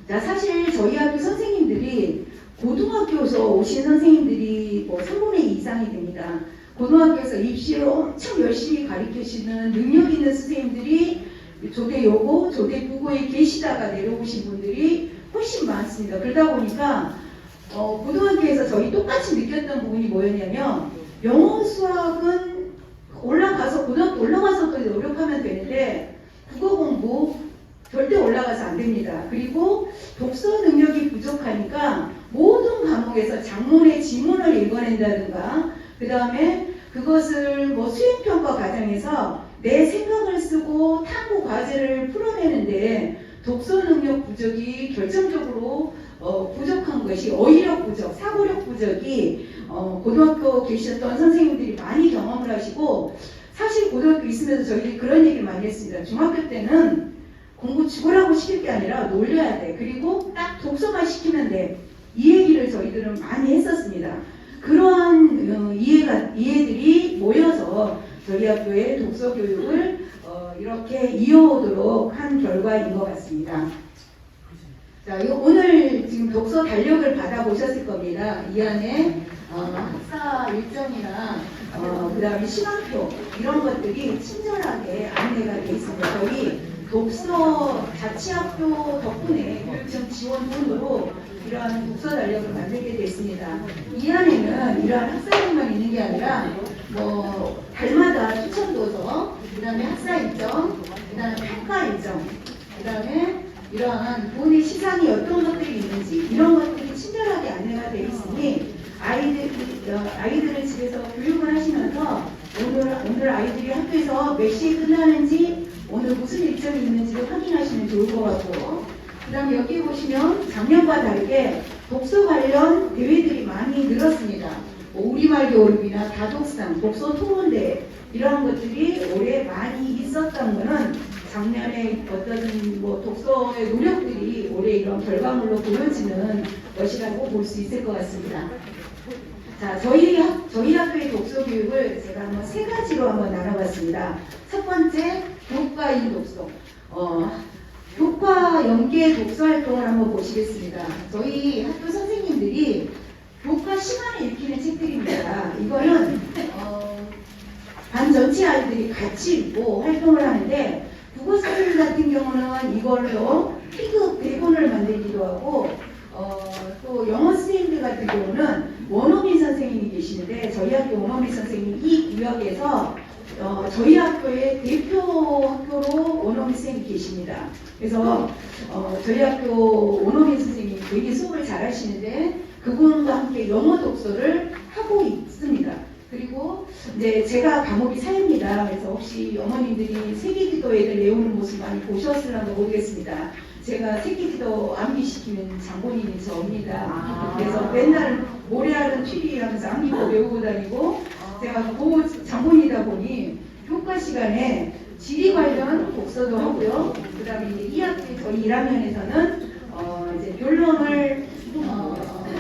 자, 사실 저희 학교 선생님들이 고등학교에서 오신 선생님들이 뭐 3분의 2 이상이 됩니다. 고등학교에서 입시를 엄청 열심히 가르치시는 능력 있는 선생님들이 조대 여고, 조대 부고에 계시다가 내려오신 분들이 훨씬 많습니다. 그러다 보니까 고등학교에서 저희 똑같이 느꼈던 부분이 뭐였냐면 영어 수학은 올라가서 고등학교 올라가서 또 노력하면 되는데 국어 공부 절대 올라가서 안 됩니다. 그리고 독서 능력이 부족하니까 모든 과목에서 장문의 지문을 읽어낸다든가 그 다음에 그것을 뭐 수행평가 과정에서 내 생각을 쓰고 탐구 과제를 풀어내는데 독서 능력 부족이 결정적으로 부족한 것이 어휘력 부족, 사고력 부족이 고등학교 계셨던 선생님들이 많이 경험을 하시고 사실 고등학교 있으면서 저희들이 그런 얘기를 많이 했습니다. 중학교 때는 공부 죽으라고 시킬 게 아니라 놀려야 돼. 그리고 딱 독서만 시키면 돼. 이 얘기를 저희들은 많이 했었습니다. 그러한 이해들이 모여서 저희 학교의 독서 교육을 이렇게 이어오도록 한 결과인 것 같습니다. 자, 오늘 지금 독서 달력을 받아보셨을 겁니다. 이 안에 학사 일정이나 그 다음에 시간표 이런 것들이 친절하게 안내가 되어 있습니다. 저희 독서 자치학교 덕분에 교육청 지원 돈으로 이러한 독서 달력을 만들게 됐습니다. 이 안에는 이러한 학사일정만 있는 게 아니라 뭐 달마다 추천도서, 그 다음에 학사 일정, 그 다음에 평가 일정, 그 다음에 이러한 본의 시상이 어떤 것들이 있는지 이런 것들이 친절하게 안내가 되어 있으니 아이들을 집에서 교육을 하시면서 오늘 아이들이 학교에서 몇 시에 끝나는지 오늘 무슨 일정이 있는지를 확인하시면 좋을 것 같고 그 다음에 여기 보시면 작년과 다르게 독서 관련 대회들이 많이 늘었습니다. 뭐 우리말 겨울비나 다독상, 독서 토론대 이런 것들이 올해 많이 있었던 거는 작년에 어떤 뭐 독서의 노력들이 올해 이런 결과물로 보여지는 것이라고 볼 수 있을 것 같습니다. 자, 저희 학교의 독서 교육을 제가 한번 세 가지로 한번 나눠봤습니다. 첫 번째, 교과인 독서. 교과 연계 독서 활동을 한번 보시겠습니다. 저희 학교 선생님들이 교과 시간에 읽히는 책들입니다. 이거는 반 전체 아이들이 같이 읽고 활동을 하는데 국어 선생님 같은 경우는 이걸로 피그 대본을 만들기도 하고 또 영어 선생님들 같은 경우는 원어민 선생님이 계시는데 저희 학교 원어민 선생님이 이 구역에서 저희 학교의 대표 학교로 원어민 선생님이 계십니다. 그래서 저희 학교 원어민 선생님이 되게 수업을 잘 하시는데 그분과 함께 영어 독서를 하고 있습니다. 그리고 이제 제가 과목이 사회입니다. 그래서 혹시 어머님들이 세계기도회를 외우는 모습 많이 보셨을런가 모르겠습니다. 제가 세계기도 암기시키는 장본인이 저입니다. 그래서 맨날 모래알은 튀리 하면서 암기도 외우고 다니고 제가 그 장본이다 보니 교과 시간에 지리 관련 독서도 하고요. 그 다음에 이제 2학기 저희 1학년에서는 이제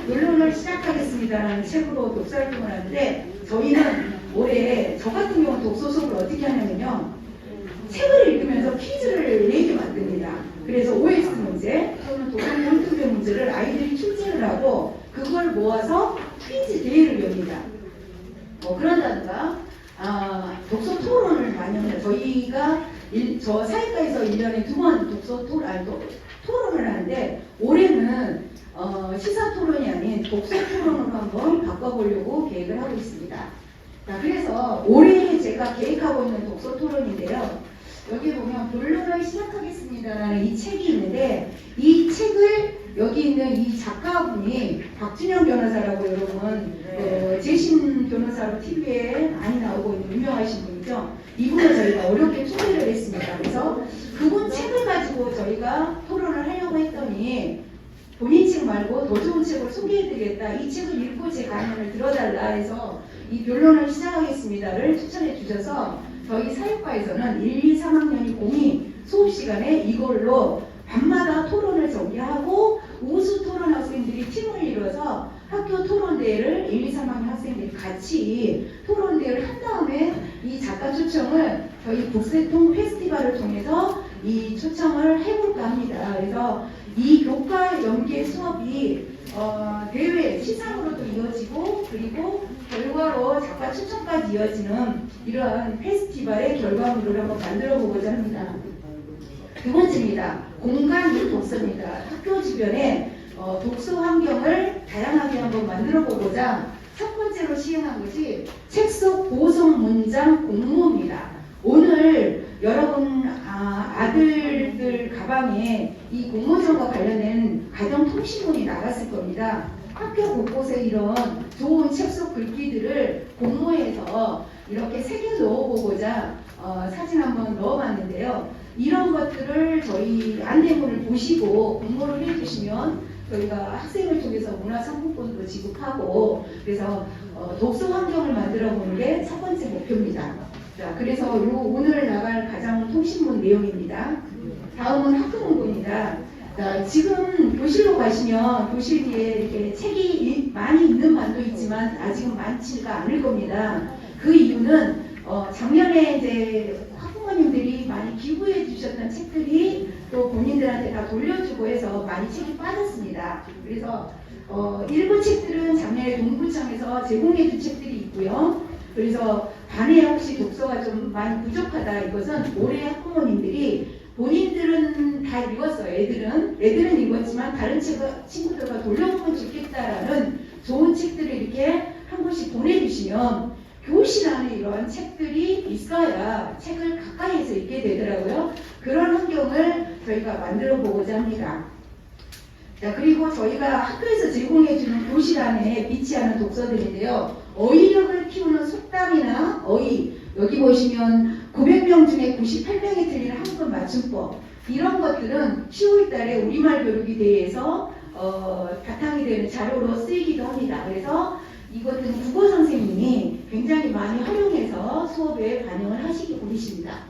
변론을 시작하겠습니다라는 책으로 독서 활동을 하는데 저희는 올해 저 같은 경우는 독서 수업을 어떻게 하냐면요. 책을 읽으면서 퀴즈를 내게 만듭니다. 그래서 OX 문제 또는 도전 콘투배 문제를 아이들이 출제를 하고 그걸 모아서 퀴즈 대회를 엽니다. 그런다든가 독서 토론을 많이 합니다. 저희가 저 사회과에서 1년에 2번 독서 토론을 하는데 올해는 시사 토론이 아닌 독서 토론으로 한번 바꿔보려고 계획을 하고 있습니다. 자, 그래서 올해 제가 계획하고 있는 독서 토론인데요. 여기 보면 변론을 시작하겠습니다라는 이 책이 있는데 이 책을 여기 있는 이 작가분이 박준영 변호사라고 여러분 재심 변호사로 TV에 많이 나오고 있는 유명하신 분이죠. 이분을 저희가 어렵게 초대를 했습니다. 그래서 그분 책을 가지고 저희가 토론을 하려고 했더니 본인 책 말고 더 좋은 책을 소개해드리겠다. 이 책을 읽고 제 강연을 들어달라 해서 이 변론을 시작하겠습니다를 추천해 주셔서 저희 사회과에서는 1, 2, 3학년이 공이 수업 시간에 이걸로 밤마다 토론을 전개하고 우수 토론 학생들이 팀을 이뤄서 학교 토론대회를 1, 2, 3학년 학생들이 같이 토론대회를 한 다음에 이 작가 초청을 저희 국세통 페스티벌을 통해서 이 초청을 해볼까 합니다. 그래서 이 교과 연계 수업이 대회 시상으로도 이어지고 그리고 결과로 작가 추천까지 이어지는 이러한 페스티벌의 결과물을 한번 만들어 보고자 합니다. 두 번째입니다. 공간 독서입니다. 학교 주변에 독서 환경을 다양하게 한번 만들어 보고자 첫 번째로 시행한 것이 책 속 보석 문장 공모입니다. 오늘 여러분 아들들 가방에 이 공모전과 관련된 가정통신문이 나갔을 겁니다. 학교 곳곳에 이런 좋은 책 속 글귀들을 공모해서 이렇게 새겨 넣어보고자 사진 한번 넣어봤는데요. 이런 것들을 저희 안내문을 보시고 공모를 해주시면 저희가 학생을 통해서 문화상품권도 지급하고 그래서 독서 환경을 만들어 보는 게 첫 번째 목표입니다. 자, 그래서 오늘 나갈 가정통신문 내용입니다. 다음은 학부문고입니다. 자, 지금 교실로 가시면 교실 뒤에 이렇게 책이 많이 있는 반도 있지만 아직은 많지가 않을 겁니다. 그 이유는 작년에 이제 학부모님들이 많이 기부해 주셨던 책들이 또 본인들한테 다 돌려주고 해서 많이 책이 빠졌습니다. 그래서 일부 책들은 작년에 동부청에서 제공해 준 책들이 있고요. 그래서 반에 혹시 독서가 좀 많이 부족하다 이것은 올해 학부모님들이 본인들은 다 읽었어요. 애들은 읽었지만 다른 친구들과 돌려보면 좋겠다라는 좋은 책들을 이렇게 한 권씩 보내주시면 교실 안에 이런 책들이 있어야 책을 가까이에서 읽게 되더라고요. 그런 환경을 저희가 만들어 보고자 합니다. 자, 그리고 저희가 학교에서 제공해주는 교실 안에 비치하는 독서들인데요. 어휘력을 키우는 속담이나 어휘, 여기 보시면 900명 중에 98명이 틀리는 한글 맞춤법 이런 것들은 10월 달에 우리말 교육에 대해서 바탕이 되는 자료로 쓰이기도 합니다. 그래서 이것은 국어 선생님이 굉장히 많이 활용해서 수업에 반영을 하시기 보이십니다.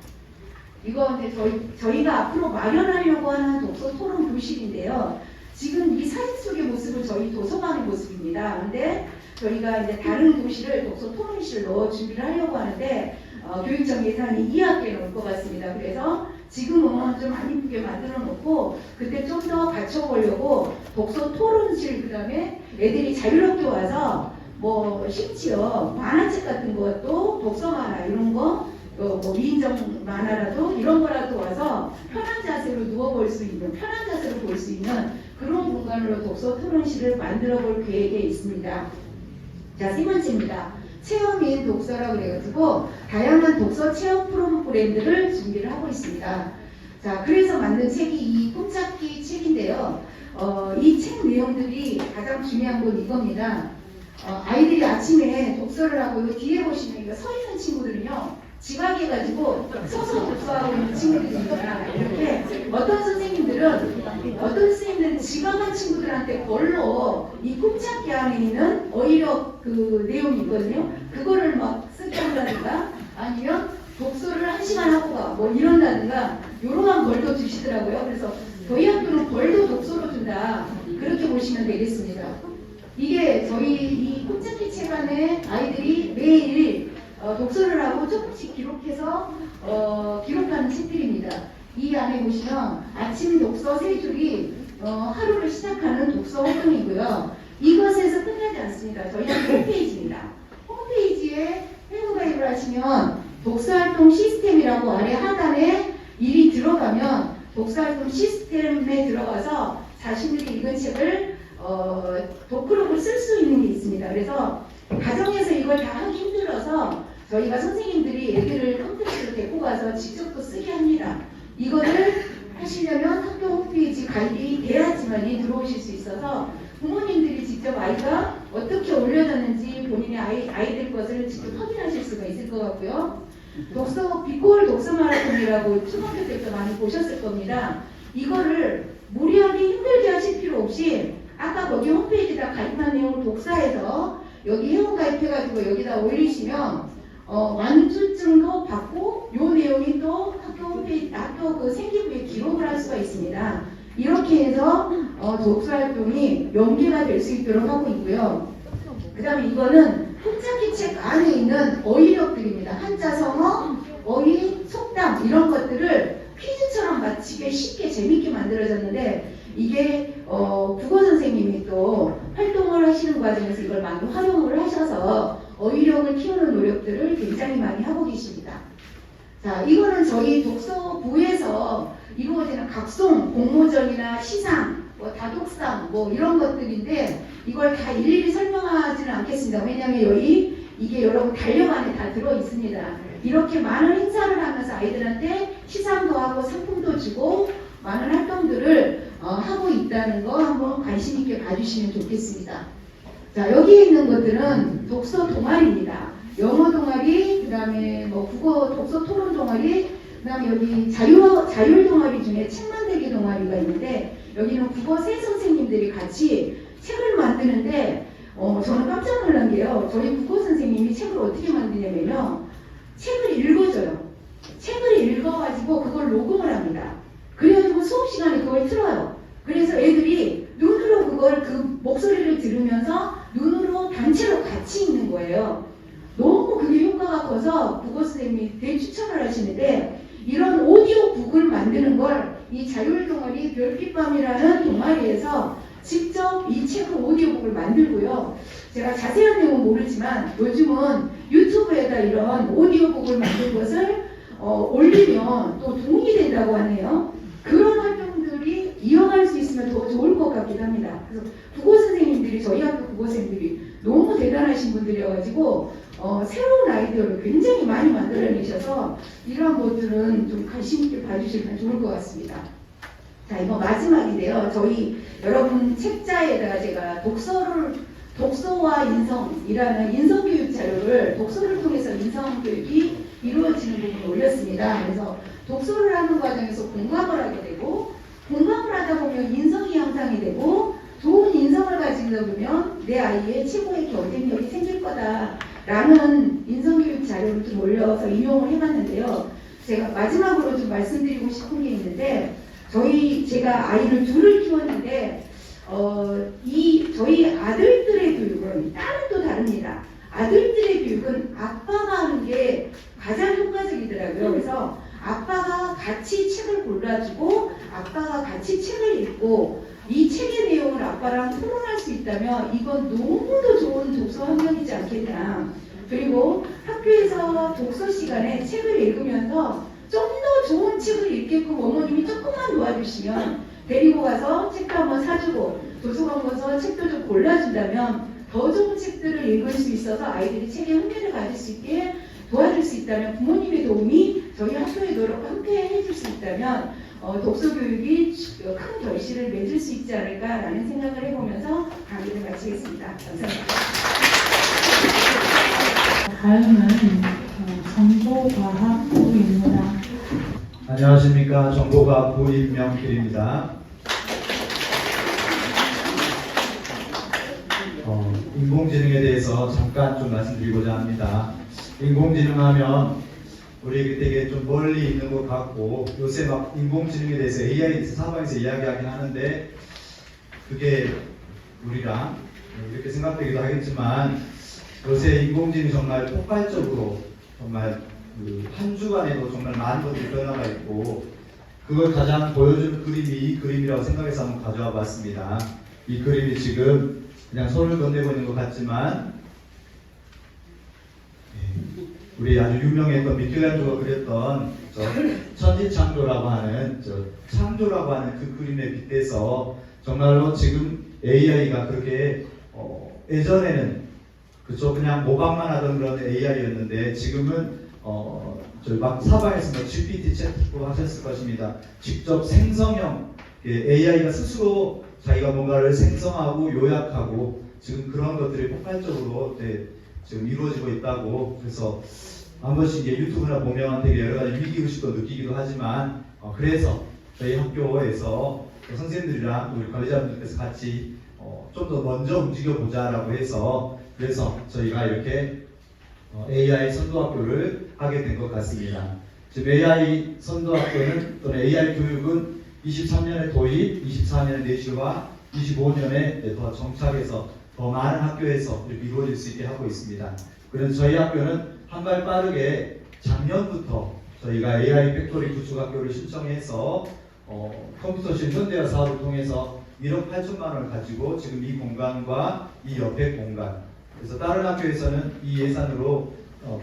이거 이제 저희가 앞으로 마련하려고 하는 독서 토론 교실인데요. 지금 이 사진 속의 모습은 저희 도서관의 모습입니다. 근데 저희가 이제 다른 교실을 독서 토론실로 준비를 하려고 하는데 교육청 예산이 2학기에 넣을 것 같습니다. 그래서 지금은 좀 안 이쁘게 만들어 놓고 그때 좀 더 갖춰보려고 독서 토론실 그다음에 애들이 자유롭게 와서 뭐 심지어 만화책 같은 것도 독서 만화 이런 거 뭐 위인정 만화라도 이런 거라도 와서 편한 자세로 누워볼 수 있는 편한 자세로 볼 수 있는 그런 공간으로 독서 토론실을 만들어 볼 계획에 있습니다. 자, 세 번째입니다. 체험인 독서라고 그래가지고 다양한 독서 체험 프로그램들을 준비를 하고 있습니다. 자, 그래서 만든 책이 이 꿈찾기 책인데요. 이 책 내용들이 가장 중요한 건 이겁니다. 아이들이 아침에 독서를 하고 이 뒤에 보시면 이거 서 있는 친구들은요, 지각해가지고 서서 독서하고 있는 친구들이 있거나 이렇게 어떤 선생님들은 지각한 친구들한테 벌로 이 꿈찾기 안에 있는 어휘력 그 내용이 있거든요. 그거를 막 쓰게 한다든가 아니면 독서를 1시간 하고 가 뭐 이런다든가 요러한 벌도 주시더라고요. 그래서 저희 학교는 벌도 독서로 준다 그렇게 보시면 되겠습니다. 이게 저희 이 꿈찾기 책 안에 아이들이 매일 독서를 하고 조금씩 기록해서 기록하는 책들입니다. 이 안에 보시면 아침 독서 3줄이 하루를 시작하는 독서 활동이고요. 이것에서 끝나지 않습니다. 저희 학교 홈페이지입니다. 홈페이지에 회원가입을 하시면 독서활동 시스템이라고 아래 하단에 일이 들어가면 독서활동 시스템에 들어가서 자신들이 읽은 책을 독후록을 쓸 수 있는 게 있습니다. 그래서 가정에서 이걸 다 하기 힘들어서 저희가 선생님들이 애들을 컴퓨터로 데리고 가서 직접 또 쓰게 합니다. 이거를 하시려면 학교 홈페이지 가입이 돼야지만이 들어오실 수 있어서 부모님들이 직접 아이가 어떻게 올려졌는지 본인의 아이들 것을 직접 확인하실 수가 있을 것 같고요. 비골 독서 마라톤이라고 초등학교 때부터 많이 보셨을 겁니다. 이거를 무리하게 힘들게 하실 필요 없이 아까 거기 홈페이지에다 가입한 내용을 독사해서 여기 회원가입해가지고 여기다 올리시면 완주증도 받고 요 내용이 또 학교 홈페이지 학교 그 생기부에 기록을 할 수가 있습니다. 이렇게 해서 독서활동이 연계가 될 수 있도록 하고 있고요. 그 다음에 이거는 꿈찾기 책 안에 있는 어휘력들입니다. 한자 성어, 어휘, 속담 이런 것들을 퀴즈처럼 마치게 쉽게 재밌게 만들어졌는데 이게 국어 선생님이 또 활동을 하시는 과정에서 이걸 많이 활용을 하셔서 어휘력을 키우는 노력들을 굉장히 많이 하고 계십니다. 자, 이거는 저희 독서부에서 이루어지는 각송, 공모전이나 시상, 뭐 다독상 뭐 이런 것들인데 이걸 다 일일이 설명하지는 않겠습니다. 왜냐하면 이게 여러분 달력안에 다 들어 있습니다. 이렇게 많은 행사를 하면서 아이들한테 시상도 하고 상품도 주고 많은 활동들을 하고 있다는 거 한번 관심 있게 봐주시면 좋겠습니다. 자, 여기에 있는 것들은 독서 동아리입니다. 영어 동아리, 그 다음에 뭐 국어 독서 토론 동아리, 그 다음에 여기 자율 동아리 중에 책 만들기 동아리가 있는데 여기는 국어 세 선생님들이 같이 책을 만드는데 저는 깜짝 놀란 게요. 저희 국어 선생님이 책을 어떻게 만드냐면요. 책을 읽어줘요. 책을 읽어가지고 그걸 녹음을 합니다. 그래가지고 수업 시간에 그걸 틀어요. 그래서 애들이 눈으로 그걸 그 목소리를 들으면서 눈으로 단체로 같이 읽는 거예요. 너무 그게 효과가 커서 국어 선생님이 대추천을 하시는데 이런 오디오북을 만드는 걸 이 자율동아리 별빛밤이라는 동아리에서 직접 이 책을 오디오북을 만들고요. 제가 자세한 내용은 모르지만 요즘은 유튜브에다 이런 오디오북을 만든 것을 올리면 또 도움이 된다고 하네요. 그런 활동들이 이어갈 수 있으면 더 좋을 것 같기도 합니다. 그래서 국어 선생님들이 저희 학교 국어 선생님들이 너무 대단하신 분들이어가지고 새로운 아이디어를 굉장히 많이 만들어내셔서 이러한 것들은 좀 관심 있게 봐주시면 좋을 것 같습니다. 자, 이거 마지막인데요. 저희 여러분 책자에다가 제가 독서와 인성이라는 인성교육 자료를 독서를 통해서 인성교육이 이루어지는 부분을 올렸습니다. 그래서 독서를 하는 과정에서 공감을 하게 되고 공감을 하다 보면 인성이 형성이 되고 좋은 인성을 가지다 보면 내 아이의 최고의 경쟁력이 생길 거다라는 인성교육 자료를 좀 올려서 인용을 해봤는데요. 제가 마지막으로 좀 말씀드리고 싶은 게 있는데 제가 아이를 둘을 키웠는데 저희 아들들의 교육은 딸은 또 다릅니다. 아들들의 교육은 아빠가 하는 게 가장 효과적이더라고요. 그래서 아빠가 같이 책을 골라주고 아빠가 같이 책을 읽고 이 책의 내용을 아빠랑 토론할 수 있다면 이건 너무도 좋은 독서 환경이지 않겠나. 그리고 학교에서 독서 시간에 책을 읽으면서 좀 더 좋은 책을 읽게끔 어머님이 조금만 도와주시면 데리고 가서 책도 한번 사주고 도서관 가서 책도 좀 골라준다면 더 좋은 책들을 읽을 수 있어서 아이들이 책에 흥미를 가질 수 있게 도와줄 수 있다면, 부모님의 도움이 저희 학교의 노력과 함께 해줄 수 있다면 독서 교육이 큰 결실을 맺을 수 있지 않을까라는 생각을 해보면서 강의를 마치겠습니다. 감사합니다.
다음은 정보과학부입니다.
안녕하십니까. 정보과학부 임명길입니다. 인공지능에 대해서 잠깐 좀 말씀드리고자 합니다. 인공지능 하면 우리 되게 좀 멀리 있는 것 같고, 요새 막 인공지능에 대해서 AI 사방에서 이야기하긴 하는데, 그게 우리랑 이렇게 생각되기도 하겠지만, 요새 인공지능이 정말 폭발적으로 정말 한 주간에도 정말 많은 것들이 변화가 있고, 그걸 가장 보여주는 그림이 이 그림이라고 생각해서 한번 가져와 봤습니다. 이 그림이 지금 그냥 손을 건네고 있는 것 같지만, 우리 아주 유명했던 미켈란젤로가 그렸던 천지창조라고 하는 창조라고 하는 그 그림에 빗대서 정말로 지금 AI가 그렇게 예전에는 그쵸 그냥 모방만 하던 그런 AI였는데 지금은 저희 막 사방에서 GPT 챗 하셨을 것입니다. 직접 생성형 AI가 스스로 자기가 뭔가를 생성하고 요약하고 지금 그런 것들이 폭발적으로 지금 이루어지고 있다고. 그래서 한 번씩 이제 유튜브나 보면 되게 여러 가지 위기의식도 느끼기도 하지만 그래서 저희 학교에서 선생님들이랑 우리 관리자분들께서 같이 좀 더 먼저 움직여 보자라고 해서 그래서 저희가 이렇게 AI 선도학교를 하게 된 것 같습니다. 지금 AI 선도학교는 또는 AI 교육은 23년에 도입, 24년에 내실화, 25년에 더 정착해서 더 많은 학교에서 이렇게 이루어질 수 있게 하고 있습니다. 그래서 저희 학교는 한 발 빠르게 작년부터 저희가 AI 팩토리 구축학교를 신청해서 컴퓨터실 현대화 사업을 통해서 1억 8천만 원을 가지고 지금 이 공간과 이 옆에 공간, 그래서 다른 학교에서는 이 예산으로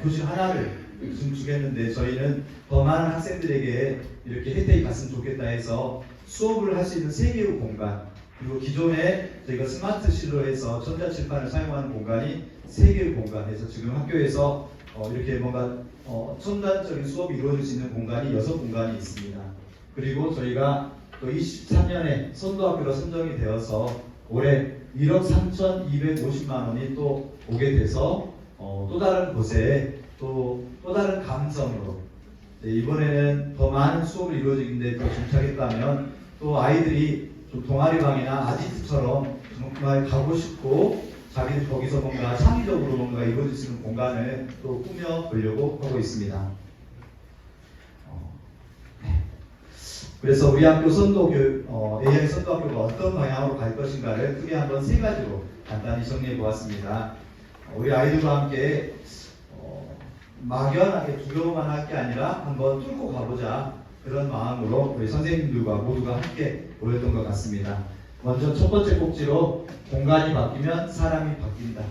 교실 하나를 좀 주겠는데 저희는 더 많은 학생들에게 이렇게 혜택이 갔으면 좋겠다 해서 수업을 할 수 있는 3개의 공간, 그리고 기존에 저희가 스마트실로 해서 전자칠판을 사용하는 공간이 3개의 공간에서 지금 학교에서 이렇게 뭔가 첨단적인 수업이 이루어질 수 있는 공간이 6공간이 있습니다. 그리고 저희가 또 23년에 선도학교로 선정이 되어서 올해 1억 3,250만 원이 또 오게 돼서 또 다른 곳에 또 다른 감성으로 이번에는 더 많은 수업이 이루어지는데 더 정착했다면 또 아이들이 좀 동아리방이나 아지트처럼 정말 가고 싶고 자기들 거기서 뭔가 창의적으로 뭔가 이루어질 수 있는 공간을 또 꾸며 보려고 하고 있습니다. 그래서 우리 학교 선도교육, AI 선도학교가 어떤 방향으로 갈 것인가를 크게 한번 3가지로 간단히 정리해 보았습니다. 우리 아이들과 함께 막연하게 두려워만 할 게 아니라 한번 뚫고 가보자, 그런 마음으로 우리 선생님들과 모두가 함께 모였던 것 같습니다. 먼저 첫 번째 꼭지로 공간이 바뀌면 사람이 바뀐다.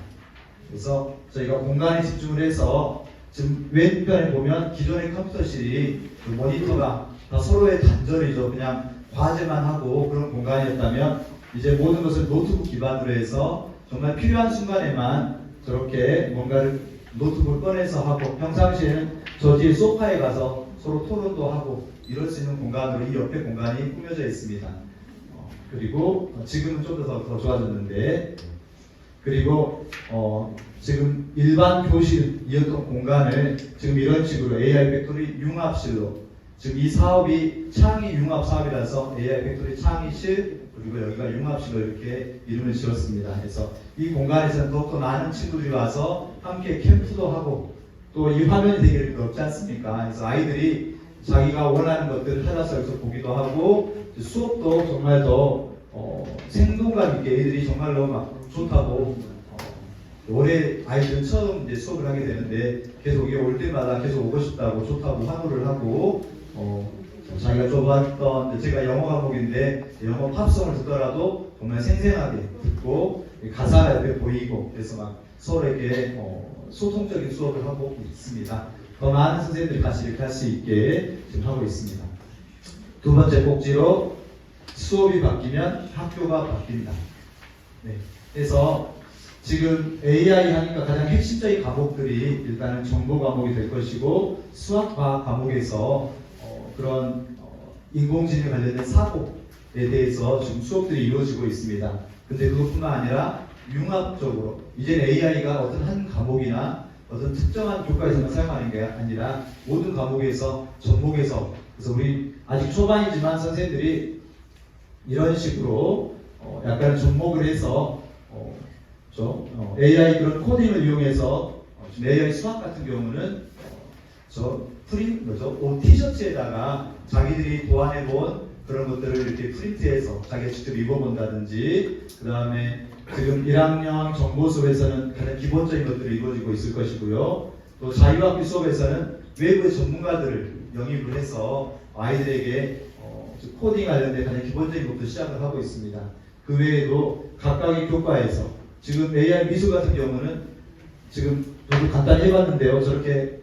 그래서 저희가 공간에 집중을 해서 지금 왼편에 보면 기존의 컴퓨터실이 그 모니터가 다 서로의 단절이죠. 그냥 과제만 하고 그런 공간이었다면 이제 모든 것을 노트북 기반으로 해서 정말 필요한 순간에만 저렇게 뭔가를 노트북을 꺼내서 하고, 평상시에는 저 뒤에 소파에 가서 서로 토론도 하고 이럴 수 있는 공간으로 이 옆에 공간이 꾸며져 있습니다. 그리고 지금은 좀 더 좋아졌는데, 그리고 지금 일반 교실이었던 공간을 지금 이런 식으로 AI 팩토리 융합실로, 지금 이 사업이 창의 융합 사업이라서 AI 팩토리 창의실, 그리고 여기가 융합실로 이렇게 이름을 지었습니다. 그래서 이 공간에서는 더욱더 많은 친구들이 와서 함께 캠프도 하고, 또 이 화면이 되게 넓지 않습니까? 그래서 아이들이 자기가 원하는 것들을 찾아서 여기서 보기도 하고, 수업도 정말 더 생동감 있게 애들이 정말로 막 좋다고, 올해 아이들은 처음 이제 수업을 하게 되는데 계속 이게 올 때마다 계속 오고 싶다고 좋다고 환호를 하고, 자기가 좋아했던, 제가 영어 과목인데 영어 팝송을 듣더라도 정말 생생하게 듣고 가사가 옆에 보이고, 그래서 막 서로에게 소통적인 수업을 하고 있습니다. 더 많은 선생님들이 같이 이렇게 할 수 있게 지금 하고 있습니다. 두 번째 꼭지로 수업이 바뀌면 학교가 바뀐다. 네. 그래서 지금 AI 하니까 가장 핵심적인 과목들이 일단은 정보 과목이 될 것이고 수학, 과학 과목에서 그런 인공지능 관련된 사고에 대해서 지금 수업들이 이루어지고 있습니다. 근데 그것뿐만 아니라 융합적으로 이제는 AI가 어떤 한 과목이나 어떤 특정한 교과에서만 사용하는 게 아니라 모든 과목에서 접목해서 그래서 우리 아직 초반이지만 선생님들이 이런 식으로 약간 접목을 해서 AI 그런 코딩을 이용해서 지금 AI 수학 같은 경우는 옷 티셔츠에다가 자기들이 도안해본 그런 것들을 이렇게 프린트해서 자기가 직접 입어본다든지 그 다음에 지금 1학년 정보 수업에서는 가장 기본적인 것들이 이루어지고 있을 것이고요. 또 자유학교 수업에서는 외부의 전문가들을 영입을 해서 아이들에게 코딩 관련된 가장 기본적인 것부터 시작을 하고 있습니다. 그 외에도 각각의 교과에서 지금 AI 미술 같은 경우는 지금 저도 간단히 해봤는데요. 저렇게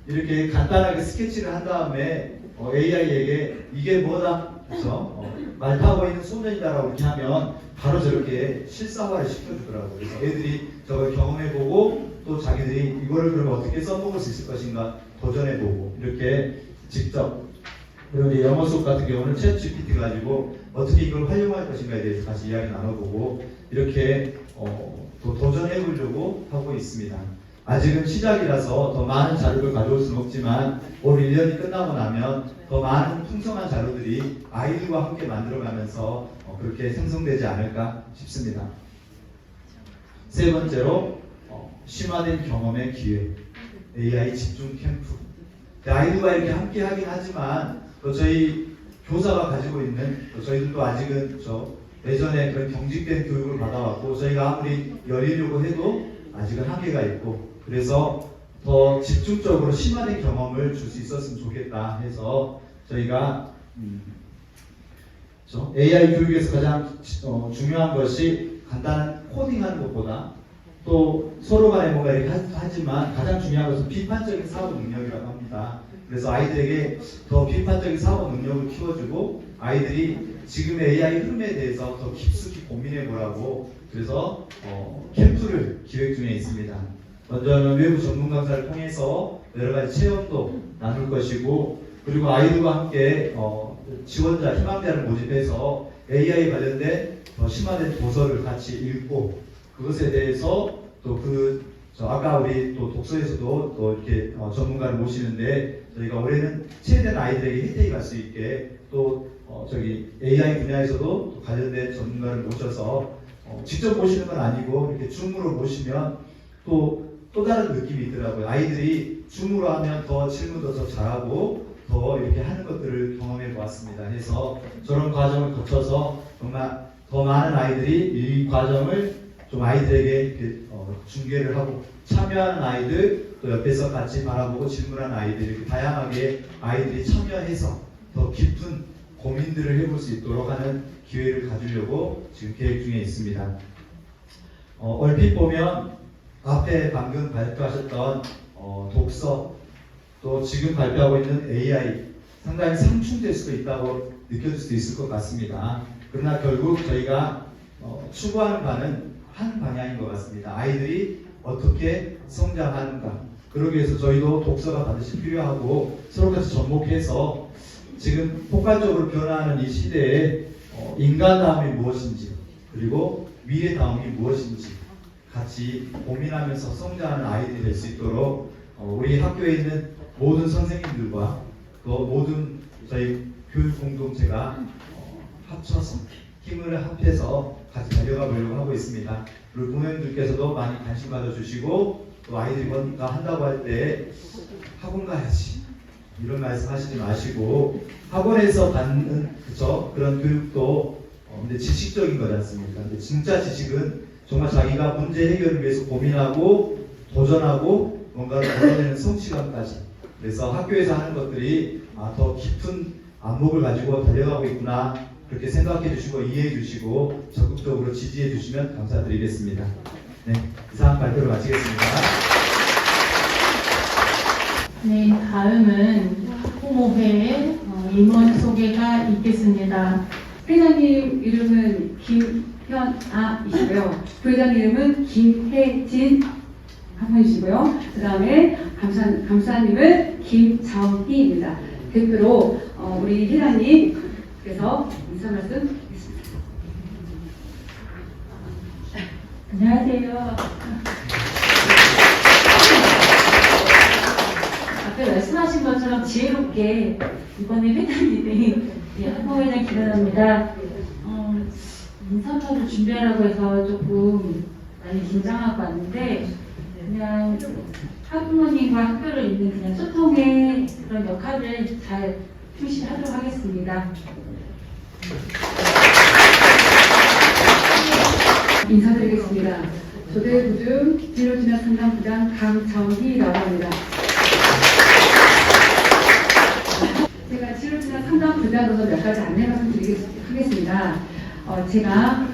이렇게 간단하게 스케치를 한 다음에 AI에게 이게 뭐다? 그래서 말 타고 있는 소년이다라고 이렇게 하면 바로 저렇게 실사화를 시켜주더라고요. 그래서 애들이 저걸 경험해보고 또 자기들이 이거를 그러면 어떻게 써먹을 수 있을 것인가 도전해보고 이렇게 직접 그리고 이제 영어 수업 같은 경우는 챗 GPT 가지고 어떻게 이걸 활용할 것인가에 대해서 다시 이야기 나눠보고 이렇게 또 도전해보려고 하고 있습니다. 아직은 시작이라서 더 많은 자료를 가져올 수는 없지만 올 1년이 끝나고 나면 더 많은 풍성한 자료들이 아이들과 함께 만들어가면서 그렇게 생성되지 않을까 싶습니다. 세 번째로 심화된 경험의 기회, AI 집중 캠프. 아이들과 이렇게 함께 하긴 하지만 또 저희 교사가 가지고 있는 저희들도 아직은 예전에 그런 경직된 교육을 받아왔고 저희가 아무리 열리려고 해도 아직은 한계가 있고 그래서 더 집중적으로 심화된 경험을 줄 수 있었으면 좋겠다 해서 저희가 AI 교육에서 가장 중요한 것이 간단한 코딩하는 것보다 또 서로 간에 뭔가 이렇게 하지만 가장 중요한 것은 비판적인 사고 능력이라고 합니다. 그래서 아이들에게 더 비판적인 사고 능력을 키워주고 아이들이 지금의 AI 흐름에 대해서 더 깊숙이 고민해 보라고 그래서 캠프를 기획 중에 있습니다. 먼저는 외부 전문 강사를 통해서 여러 가지 체험도 나눌 것이고 그리고 아이들과 함께 지원자, 희망자를 모집해서 AI 관련된 더 심화된 도서를 같이 읽고 그것에 대해서 또 아까 우리 또 독서에서도 또 이렇게 전문가를 모시는데 저희가 올해는 최대한 아이들에게 혜택이 갈 수 있게 또 AI 분야에서도 또 관련된 전문가를 모셔서 직접 모시는 건 아니고 이렇게 줌으로 모시면 또 다른 느낌이 있더라고요. 아이들이 줌으로 하면 더 질문도 더 잘하고 더 이렇게 하는 것들을 경험해 보았습니다. 해서 저런 과정을 거쳐서 정말 더 많은 아이들이 이 과정을 좀 아이들에게 이렇게 중계를 하고 참여하는 아이들 또 옆에서 같이 바라보고 질문하는 아이들 이렇게 다양하게 아이들이 참여해서 더 깊은 고민들을 해볼 수 있도록 하는 기회를 가지려고 지금 계획 중에 있습니다. 얼핏 보면 앞에 방금 발표하셨던 독서 또 지금 발표하고 있는 AI 상당히 상충될 수도 있다고 느껴질 수도 있을 것 같습니다. 그러나 결국 저희가 추구하는 바는 한 방향인 것 같습니다. 아이들이 어떻게 성장하는가. 그러기 위해서 저희도 독서가 반드시 필요하고 서로 같이 접목해서 지금 폭발적으로 변화하는 이 시대에 인간다움이 무엇인지 그리고 미래다움이 무엇인지 같이 고민하면서 성장하는 아이들이 될 수 있도록 우리 학교에 있는 모든 선생님들과 또 모든 저희 교육 공동체가 합쳐서 힘을 합해서 같이 달려가 보려고 하고 있습니다. 그리고 부모님들께서도 많이 관심 가져주시고 또 아이들이 뭔가 한다고 할 때 학원 가야지 이런 말씀 하시지 마시고 학원에서 받는 그런 교육도 근데 지식적인 거지 않습니까? 근데 진짜 지식은 정말 자기가 문제 해결을 위해서 고민하고 도전하고 뭔가를 얻어내는 성취감까지 그래서 학교에서 하는 것들이 더 깊은 안목을 가지고 달려가고 있구나 그렇게 생각해 주시고 이해해 주시고 적극적으로 지지해 주시면 감사드리겠습니다. 네, 이상 발표를 마치겠습니다.
네, 다음은 학부모회 임원 소개가 있겠습니다.
회장님 이름은
김현아이시고요. 부회장 이름은 김혜진 한분이시고요. 그 다음에 감사님은 김정희입니다. 대표로 우리 희라님께서 인사 말씀 드리겠습니다.
안녕하세요. 앞에 말씀하신 것처럼 지혜롭게 이번에 회장님이 학부모회장 기대합니다. 인사말을 준비하라고 해서 조금 많이 긴장하고 왔는데 그냥 학부모님과 학교를 잇는 그냥 소통의 그런 역할을 잘 충실하도록 하겠습니다.
인사드리겠습니다. 조대구중 진로진학 상담부장 강정희라고 합니다. 제가 진로진학 상담부장으로서 몇 가지 안내 말씀드리겠습니다. 제가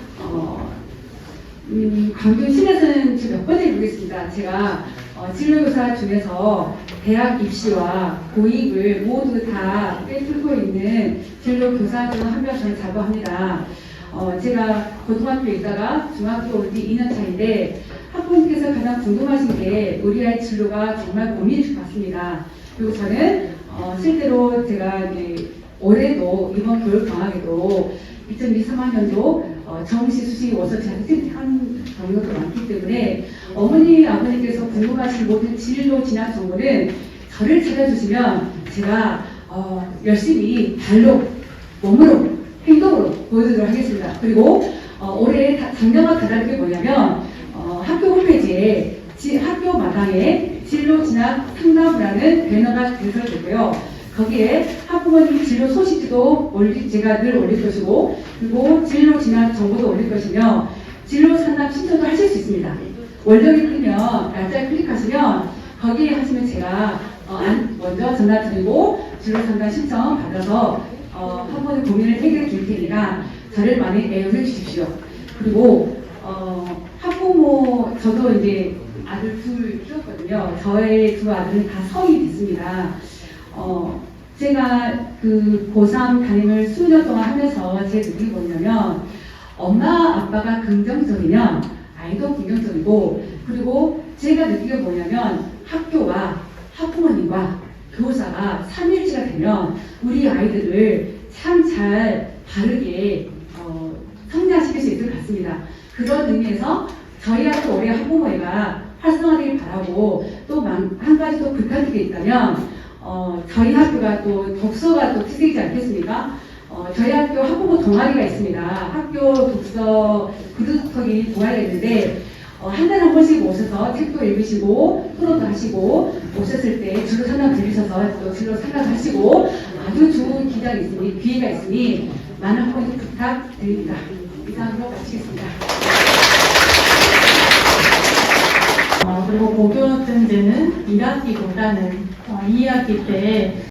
광주 시내에서는 지금 몇 번째 보겠습니다. 제가 진로교사 중에서 대학 입시와 고입을 모두 다 꿰뚫고 있는 진로교사 중 한 명 저는 자부합니다. 제가 고등학교에 있다가 중학교 올 때 2년 차인데 학부모님께서 가장 궁금하신 게 우리 아이 진로가 정말 고민일 것 같습니다. 그리고 저는 실제로 제가 이제 올해도 이번 겨울 방학에도 2023학년도 정시 수시 워서 제가 채택한 경우도 많기 때문에 어머니 아버님께서 궁금하신 모든 진로 진학 정보는 저를 찾아주시면 제가 열심히 발로 몸으로 행동으로 보여드리도록 하겠습니다. 그리고 올해 작년과 다른 게 뭐냐면 학교 홈페이지에 학교 마당에 진로 진학 상담부라는 배너가 개설되고요. 거기에 학부모님 진로 소식지도 제가 늘 올릴 것이고 그리고 진로 진학 정보도 올릴 것이며 진로 상담 신청도 하실 수 있습니다. 원령이 뜨면 날짜 클릭하시면 거기에 하시면 제가 먼저 전화 드리고 진로 상담 신청 받아서 학부모님 고민을 해결해 줄 테니까 저를 많이 애용해 주십시오. 그리고 학부모 저도 이제 아들 둘 키웠거든요. 저의 두 아들은 다 성인이 됐습니다. 제가 그 고3 담임을 20년 동안 하면서 제 느낌이 뭐냐면 엄마 아빠가 긍정적이면 아이도 긍정적이고 그리고 제가 느낀 게 뭐냐면 학교와 학부모님과 교사가 삼일치가 되면 우리 아이들을 참 잘 바르게 성장시킬 수 있을 것 같습니다. 그런 의미에서 저희 학교 올해 학부모회가 활성화되길 바라고 또 한 가지 또 부탁드릴 게 있다면 저희 학교가 또 독서가 또 특색이지 않겠습니까? 저희 학교 학부모 동아리가 있습니다. 학교 독서 구두터기 동아리가 있는데 한 달에 한 번씩 오셔서 책도 읽으시고 토론도 하시고 오셨을 때 진로 상담 들으셔서 또 진로 상담하시고 아주 좋은 기회가 있으니 많은 학부모님 부탁드립니다. 이상으로 마치겠습니다.
그리고 고교학생제는 1학기보다는 2학기 때